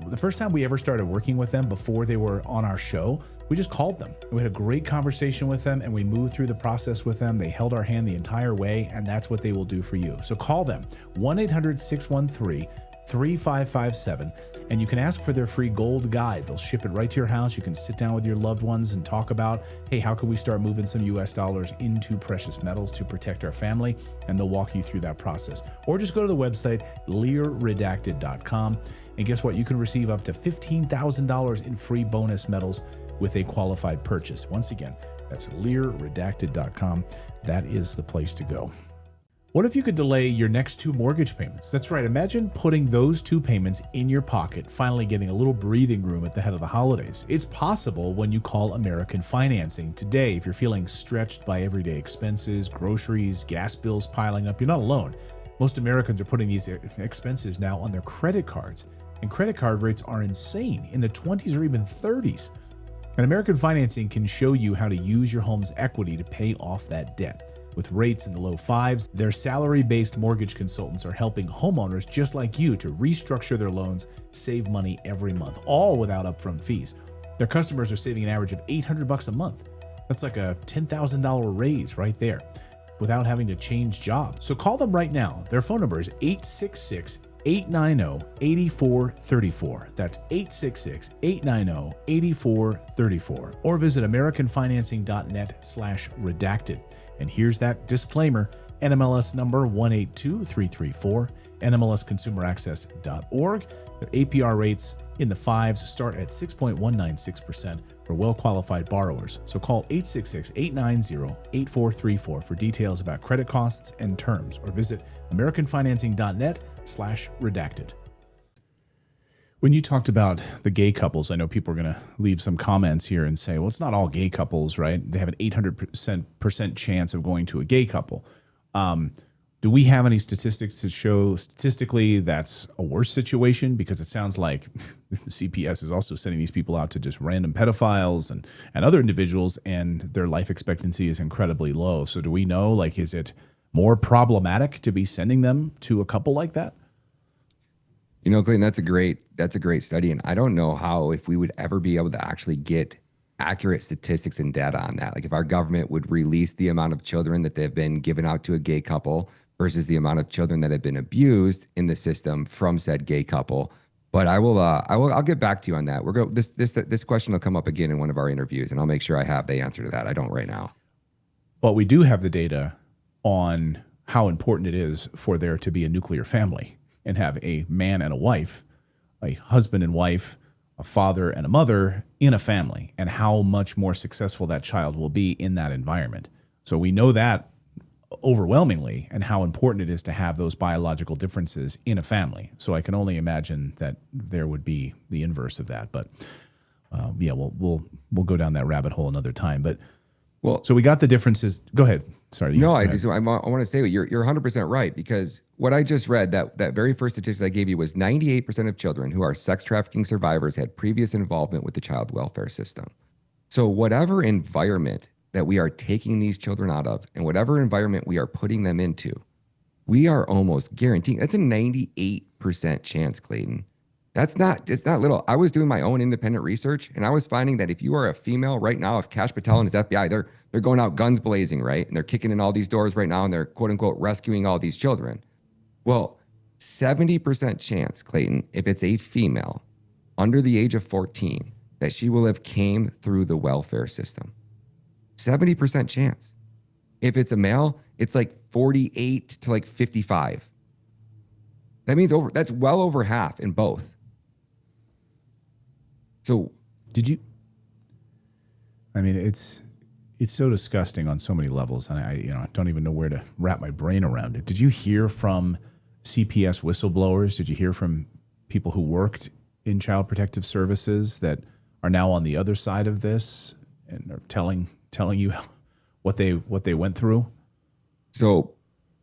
The first time we ever started working with them before they were on our show, we just called them. We had a great conversation with them, and we moved through the process with them. They held our hand the entire way, and that's what they will do for you. So call them, 1-800-613-3557, and you can ask for their free gold guide. They'll ship it right to your house. You can sit down with your loved ones and talk about, hey, how can we start moving some US dollars into precious metals to protect our family? And they'll walk you through that process. Or just go to the website, learredacted.com. And guess what? You can receive up to $15,000 in free bonus metals with a qualified purchase. Once again, that's learredacted.com. That is the place to go. What if you could delay your next 2 mortgage payments? That's right. Imagine putting those 2 payments in your pocket, finally getting a little breathing room at the head of the holidays. It's possible when you call American Financing. Today, if you're feeling stretched by everyday expenses, groceries, gas bills piling up, you're not alone. Most Americans are putting these expenses now on their credit cards, and credit card rates are insane, in the 20s or even 30s. And American Financing can show you how to use your home's equity to pay off that debt. With rates in the low 5s, their salary-based mortgage consultants are helping homeowners just like you to restructure their loans, save money every month, all without upfront fees. Their customers are saving an average of $800 a month. That's like a $10,000 raise right there, without having to change jobs. So call them right now. Their phone number is 866-890-8434. That's 866-890-8434. Or visit americanfinancing.net/redacted. And here's that disclaimer, NMLS number 182334, NMLSconsumeraccess.org. Their APR rates in the 5s start at 6.196% for well-qualified borrowers. So call 866-890-8434 for details about credit costs and terms, or visit americanfinancing.net/redacted. When you talked about the gay couples, I know people are going to leave some comments here and say, well, it's not all gay couples, right? They have an 800% chance of going to a gay couple. Do we have any statistics to show statistically that's a worse situation? Because it sounds like CPS is also sending these people out to just random pedophiles and other individuals, and their life expectancy is incredibly low. So do we know, like, is it more problematic to be sending them to a couple like that? You know, Clayton, that's a great study. And I don't know how, if we would ever be able to actually get accurate statistics and data on that. Like if our government would release the amount of children that they've been given out to a gay couple versus the amount of children that have been abused in the system from said gay couple. But I'll get back to you on that. This question will come up again in one of our interviews, and I'll make sure I have the answer to that. I don't right now. But we do have the data on how important it is for there to be a nuclear family and have a man and a wife, a husband and wife, a father and a mother in a family, and how much more successful that child will be in that environment. So we know that overwhelmingly, and how important it is to have those biological differences in a family. So I can only imagine that there would be the inverse of that. But yeah, we'll go down that rabbit hole another time. But so we got the differences. Go ahead. Sorry. No, I want to say you're 100% right, because what I just read, that very first statistic I gave you was 98% of children who are sex trafficking survivors had previous involvement with the child welfare system. So whatever environment that we are taking these children out of, and whatever environment we are putting them into, we are almost guaranteeing. That's a 98% chance, Clayton. It's not little. I was doing my own independent research, and I was finding that if you are a female right now, if Kash Patel and his FBI, they're going out guns blazing, right? And they're kicking in all these doors right now, and they're quote unquote rescuing all these children. Well, 70% chance, Clayton, if it's a female under the age of 14, that she will have came through the welfare system. 70% chance. If it's a male, it's like 48 to like 55. That means that's well over half in both. So I mean, it's so disgusting on so many levels, and I don't even know where to wrap my brain around it. Did you hear from CPS whistleblowers? Did you hear from people who worked in child protective services that are now on the other side of this and are telling you what they went through? So,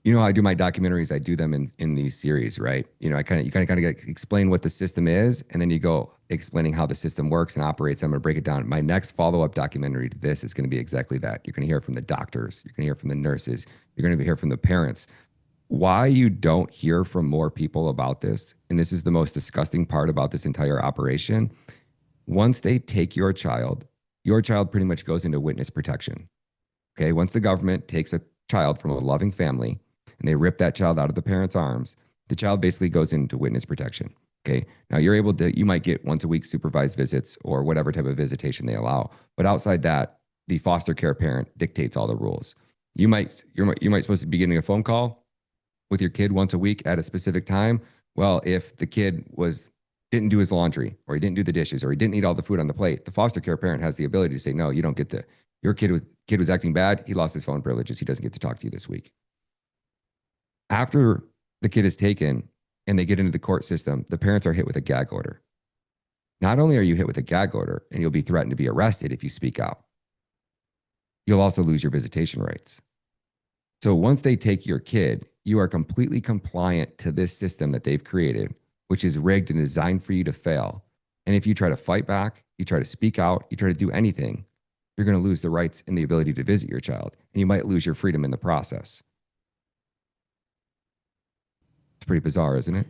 I do my documentaries. I do them in these series, right? You kind of explain what the system is, and then you go explaining how the system works and operates. I'm going to break it down. My next follow-up documentary to this is going to be exactly that. You're going to hear from the doctors. You're going to hear from the nurses. You're going to hear from the parents. Why you don't hear from more people about this, and this is the most disgusting part about this entire operation, once they take your child pretty much goes into witness protection. Okay, once the government takes a child from a loving family and they rip that child out of the parent's arms, the child basically goes into witness protection. Okay, now you might get once a week supervised visits or whatever type of visitation they allow. But outside that, the foster care parent dictates all the rules. You might supposed to be getting a phone call with your kid once a week at a specific time. Well, if the kid didn't do his laundry, or he didn't do the dishes, or he didn't eat all the food on the plate, the foster care parent has the ability to say, no, you don't get your kid was acting bad. He lost his phone privileges. He doesn't get to talk to you this week. After the kid is taken and they get into the court system, the parents are hit with a gag order. Not only are you hit with a gag order and you'll be threatened to be arrested if you speak out, you'll also lose your visitation rights. So once they take your kid, you are completely compliant to this system that they've created, which is rigged and designed for you to fail. And if you try to fight back, you try to speak out, you try to do anything, you're going to lose the rights and the ability to visit your child. And you might lose your freedom in the process. It's pretty bizarre, isn't it?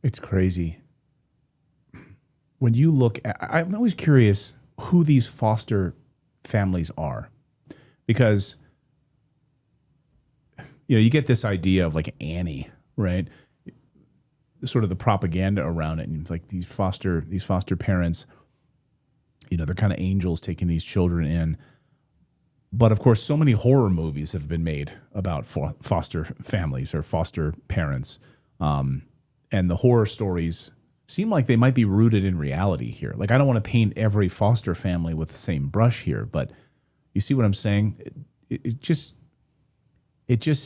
It's crazy. When you look at, I'm always curious who these foster families are, because you get this idea of like Annie, right? Sort of the propaganda around it, and like these foster parents, they're kind of angels taking these children in. But of course, so many horror movies have been made about foster families or foster parents, and the horror stories seem like they might be rooted in reality here. Like, I don't want to paint every foster family with the same brush here, but you see what I'm saying? It just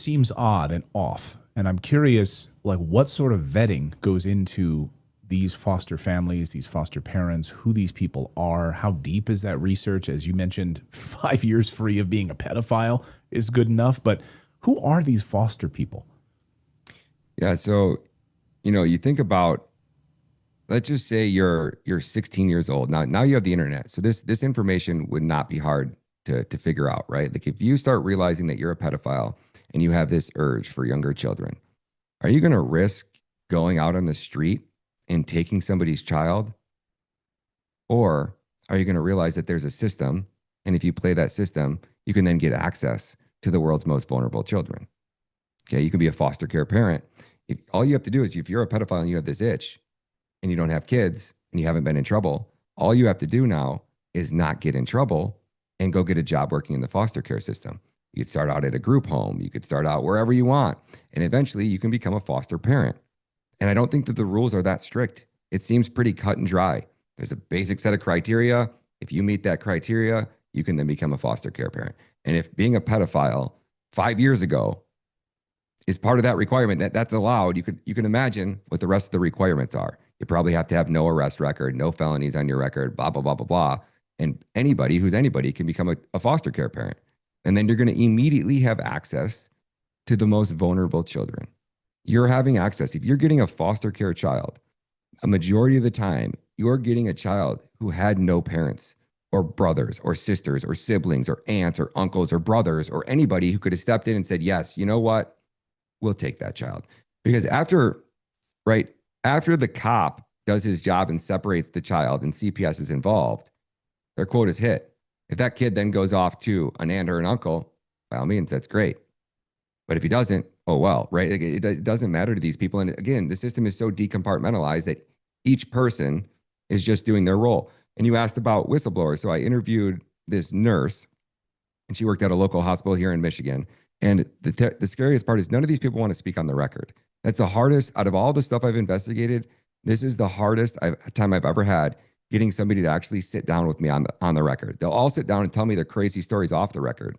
seems odd and off. And I'm curious, like, what sort of vetting goes into these foster families, these foster parents, who these people are? How deep is that research? As you mentioned, 5 years free of being a pedophile is good enough, but who are these foster people? Yeah, so, you think about, let's just say you're 16 years old. Now you have the internet. So this information would not be hard to figure out, right? Like, if you start realizing that you're a pedophile and you have this urge for younger children, are you going to risk going out on the street and taking somebody's child? Or are you going to realize that there's a system, and if you play that system, you can then get access to the world's most vulnerable children? Okay, you can be a foster care parent. All you have to do is, if you're a pedophile and you have this itch and you don't have kids and you haven't been in trouble, all you have to do now is not get in trouble and go get a job working in the foster care system. You could start out at a group home. You could start out wherever you want. And eventually you can become a foster parent. And I don't think that the rules are that strict. It seems pretty cut and dry. There's a basic set of criteria. If you meet that criteria, you can then become a foster care parent. And if being a pedophile 5 years ago is part of that requirement, that's allowed, you can imagine what the rest of the requirements are. You probably have to have no arrest record, no felonies on your record, blah, blah, blah, blah, blah. And anybody who's anybody can become a foster care parent. And then you're going to immediately have access to the most vulnerable children. You're having access. If you're getting a foster care child, a majority of the time, you're getting a child who had no parents or brothers or sisters or siblings or aunts or uncles or brothers or anybody who could have stepped in and said, yes, you know what? We'll take that child. Because after the cop does his job and separates the child and CPS is involved, their quote is hit. If that kid then goes off to an aunt or an uncle, by all means, that's great. But if he doesn't, oh well, right? It doesn't matter to these people. And again, the system is so decompartmentalized that each person is just doing their role. And you asked about whistleblowers. So I interviewed this nurse, and she worked at a local hospital here in Michigan. And the scariest part is none of these people want to speak on the record. That's the hardest out of all the stuff I've investigated. This is the hardest time I've ever had getting somebody to actually sit down with me on the record. They'll all sit down and tell me their crazy stories off the record.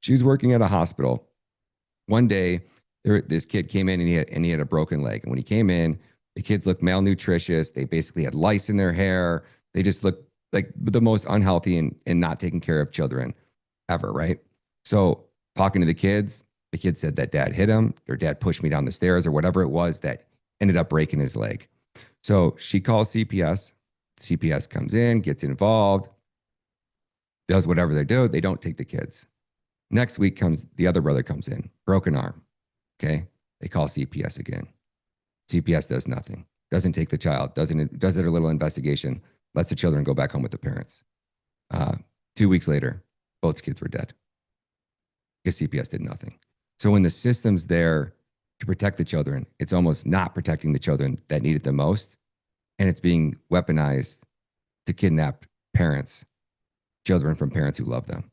She was working at a hospital. One day, this kid came in and he had a broken leg. And when he came in, the kids looked malnutritious. They basically had lice in their hair. They just looked like the most unhealthy and not taking care of children ever, right? So talking to the kids said that dad hit him, or dad pushed me down the stairs, or whatever it was that ended up breaking his leg. So she calls CPS. CPS comes in, gets involved, does whatever they do. They don't take the kids. Next week the other brother comes in, broken arm. Okay. They call CPS again. CPS does nothing, doesn't take the child, does their little investigation, lets the children go back home with the parents. 2 weeks later, both kids were dead because CPS did nothing. So when the system's there to protect the children, it's almost not protecting the children that need it the most. And it's being weaponized to kidnap children from parents who love them.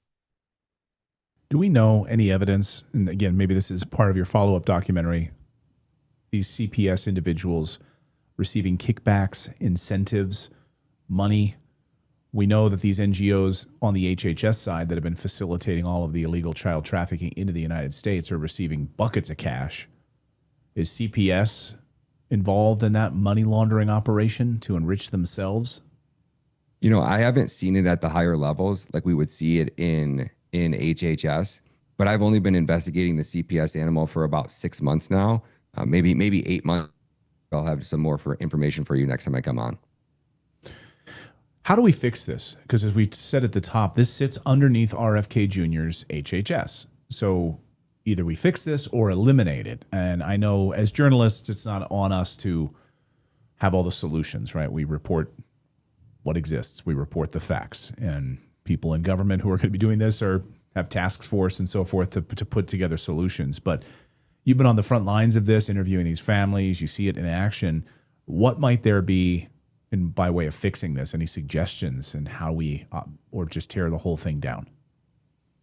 Do we know any evidence, and again, maybe this is part of your follow-up documentary, these CPS individuals receiving kickbacks, incentives, money? We know that these NGOs on the HHS side that have been facilitating all of the illegal child trafficking into the United States are receiving buckets of cash. Is CPS involved in that money laundering operation to enrich themselves? You know, I haven't seen it at the higher levels like we would see it in HHS, but I've only been investigating the CPS animal for about 6 months now, maybe 8 months. I'll have some more information for you next time I come on. How do we fix this? Because as we said at the top, this sits underneath RFK Jr.'s HHS. So either we fix this or eliminate it. And I know as journalists, it's not on us to have all the solutions, right? We report what exists. We report the facts. And people in government who are going to be doing this have task force and so forth to put together solutions. But you've been on the front lines of this, interviewing these families. You see it in action. What might there be by way of fixing this? Any suggestions and how we, or just tear the whole thing down?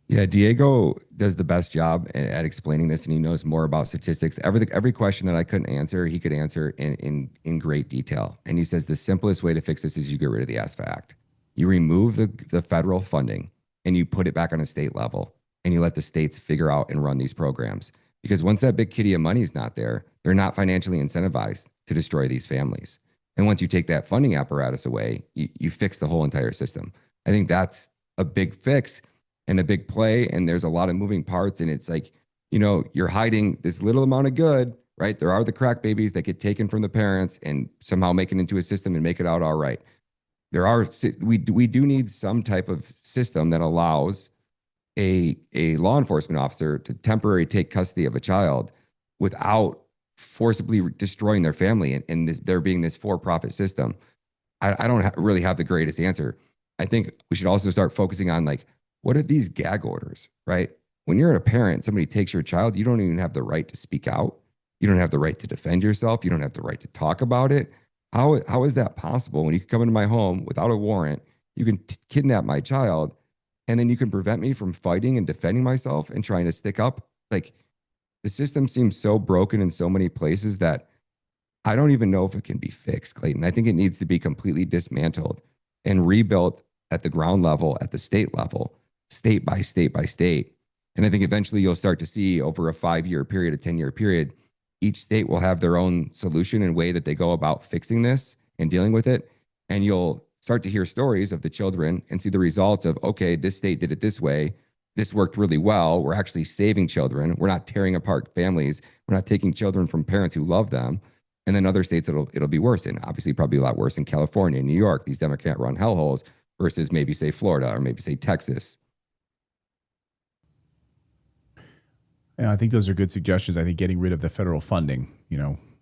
Yeah, Diego does the best job at explaining this, and he knows more about statistics. Every question that I couldn't answer, he could answer in great detail. And he says the simplest way to fix this is you get rid of the ASFA Act. You remove the federal funding and you put it back on a state level, and you let the states figure out and run these programs. Because once that big kitty of money is not there, they're not financially incentivized to destroy these families. And once you take that funding apparatus away, you fix the whole entire system. I think that's a big fix and a big play. And there's a lot of moving parts. And it's like, you know, you're hiding this little amount of good, right? There are the crack babies that get taken from the parents and somehow make it into a system and make it out all right. We do need some type of system that allows a law enforcement officer to temporarily take custody of a child without forcibly destroying their family and there being this for-profit system. I don't really have the greatest answer. I think we should also start focusing on, like, what are these gag orders, right? When you're a parent, somebody takes your child, you don't even have the right to speak out. You don't have the right to defend yourself. You don't have the right to talk about it. How is that possible? When you can come into my home without a warrant, you can kidnap my child, and then you can prevent me from fighting and defending myself and trying to stick up? Like, the system seems so broken in so many places that I don't even know if it can be fixed, Clayton. I think it needs to be completely dismantled and rebuilt at the ground level, at the state level, state by state by state. And I think eventually you'll start to see over a 5-year period, a 10-year period, each state will have their own solution and way that they go about fixing this and dealing with it. And you'll start to hear stories of the children and see the results of, okay, this state did it this way. This worked really well. We're actually saving children. We're not tearing apart families. We're not taking children from parents who love them. And then other states, it'll be worse. And obviously probably a lot worse in California, New York, these Democrat-run hellholes versus maybe say Florida or maybe say Texas. Yeah, I think those are good suggestions. I think getting rid of the federal funding,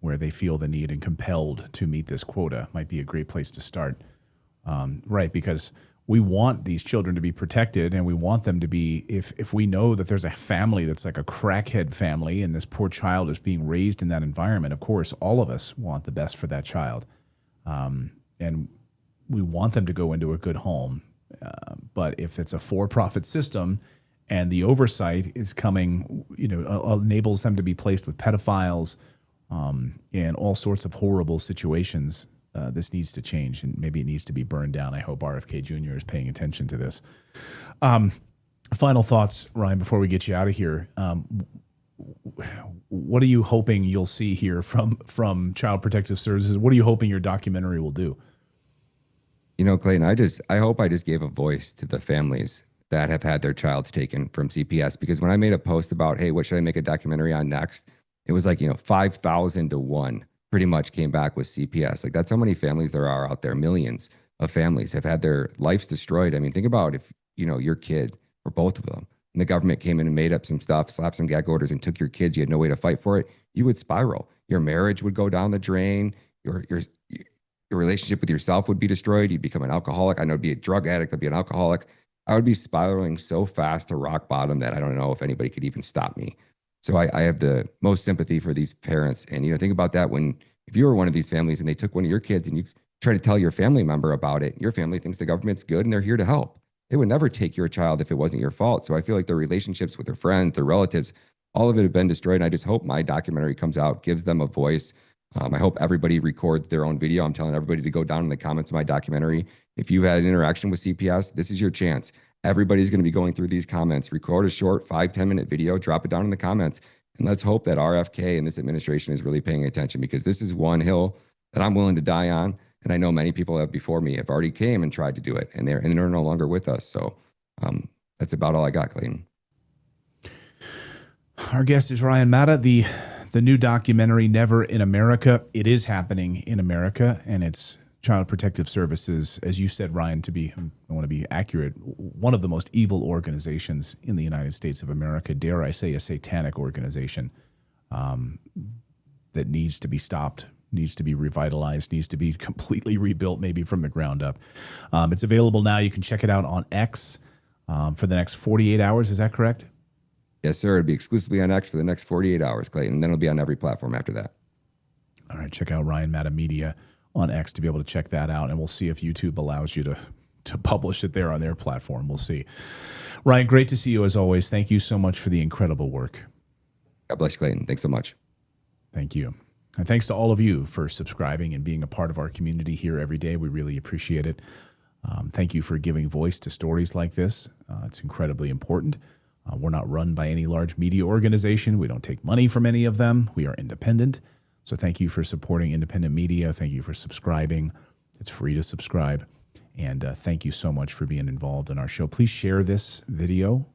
where they feel the need and compelled to meet this quota might be a great place to start. Right, because we want these children to be protected, and we want them to be, if we know that there's a family that's like a crackhead family and this poor child is being raised in that environment, of course, all of us want the best for that child. And we want them to go into a good home. But if it's a for-profit system and the oversight is coming, enables them to be placed with pedophiles and all sorts of horrible situations, this needs to change, and maybe it needs to be burned down. I hope RFK Jr. is paying attention to this. Final thoughts, Ryan, before we get you out of here. What are you hoping you'll see here from Child Protective Services? What are you hoping your documentary will do? Clayton, I hope I just gave a voice to the families that have had their child taken from CPS, because when I made a post about, hey, what should I make a documentary on next? It was like, 5,000 to 1 pretty much came back with CPS. Like, that's how many families there are out there. Millions of families have had their lives destroyed. I mean, think about if, your kid or both of them, and the government came in and made up some stuff, slapped some gag orders and took your kids, you had no way to fight for it, you would spiral. Your marriage would go down the drain. Your relationship with yourself would be destroyed. You'd become an alcoholic. I know, I'd be a drug addict. I'd be an alcoholic. I would be spiraling so fast to rock bottom that I don't know if anybody could even stop me. So I have the most sympathy for these parents. And, think about that if you were one of these families and they took one of your kids and you try to tell your family member about it, your family thinks the government's good and they're here to help. They would never take your child if it wasn't your fault. So I feel like their relationships with their friends, their relatives, all of it have been destroyed. And I just hope my documentary comes out, gives them a voice. I hope everybody records their own video. I'm telling everybody to go down in the comments of my documentary. If you had an interaction with CPS, this is your chance. Everybody's going to be going through these comments. Record a short 5-10 minute video, drop it down in the comments. And let's hope that RFK and this administration is really paying attention, because this is one hill that I'm willing to die on. And I know many people have before me have already came and tried to do it, and they're no longer with us. So that's about all I got, Clayton. Our guest is Ryan Matta. The new documentary, Never in America. It is happening in America, and it's Child Protective Services, as you said, Ryan, I want to be accurate, one of the most evil organizations in the United States of America, dare I say a satanic organization that needs to be stopped, needs to be revitalized, needs to be completely rebuilt, maybe from the ground up. It's available now. You can check it out on X for the next 48 hours. Is that correct? Yes, sir. It'll be exclusively on X for the next 48 hours, Clayton, and then it'll be on every platform after that. All right, check out Ryan Matta Media on X to be able to check that out, and we'll see if YouTube allows you to publish it there on their platform. We'll see. Ryan, great to see you as always. Thank you so much for the incredible work. God bless you, Clayton. Thanks so much. Thank you. And thanks to all of you for subscribing and being a part of our community here every day. We really appreciate it. Thank you for giving voice to stories like this. It's incredibly important. We're not run by any large media organization. We don't take money from any of them. We are independent. So thank you for supporting independent media. Thank you for subscribing. It's free to subscribe. And thank you so much for being involved in our show. Please share this video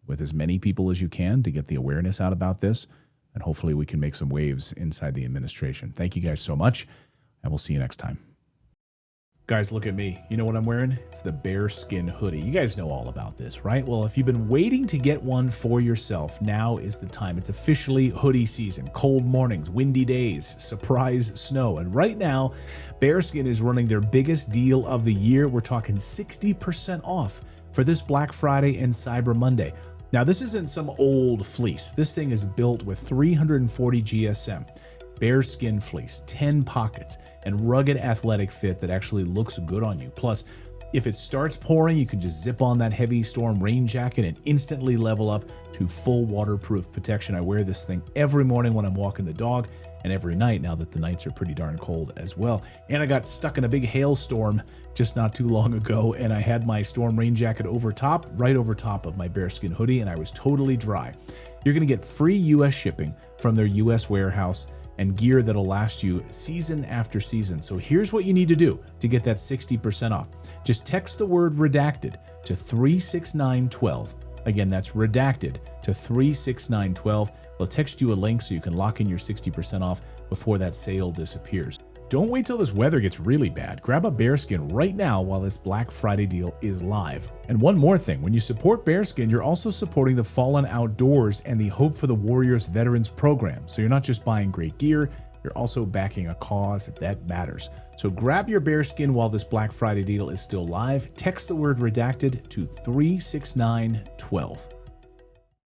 with as many people as you can to get the awareness out about this. And hopefully we can make some waves inside the administration. Thank you guys so much, and we'll see you next time. Guys, look at me. You know what I'm wearing? It's the bearskin hoodie. You guys know all about this, right? Well, if you've been waiting to get one for yourself, now is the time. It's officially hoodie season. Cold mornings, windy days, surprise snow. And right now, Bearskin is running their biggest deal of the year. We're talking 60% off for this Black Friday and Cyber Monday. Now, this isn't some old fleece. This thing is built with 340 GSM. Bearskin fleece, 10 pockets, and rugged athletic fit that actually looks good on you. Plus, if it starts pouring, you can just zip on that heavy storm rain jacket and instantly level up to full waterproof protection. I wear this thing every morning when I'm walking the dog, and every night now that the nights are pretty darn cold as well. And I got stuck in a big hailstorm just not too long ago, and I had my storm rain jacket right over top of my bearskin hoodie, and I was totally dry. You're going to get free U.S. shipping from their U.S. warehouse and gear that'll last you season after season. So here's what you need to do to get that 60% off. Just text the word redacted to 36912. Again, that's redacted to 36912. They'll text you a link so you can lock in your 60% off before that sale disappears. Don't wait till this weather gets really bad. Grab a bearskin right now while this Black Friday deal is live. And one more thing, when you support Bearskin, you're also supporting the Fallen Outdoors and the Hope for the Warriors Veterans Program. So you're not just buying great gear, you're also backing a cause that matters. So grab your bearskin while this Black Friday deal is still live. Text the word redacted to 36912.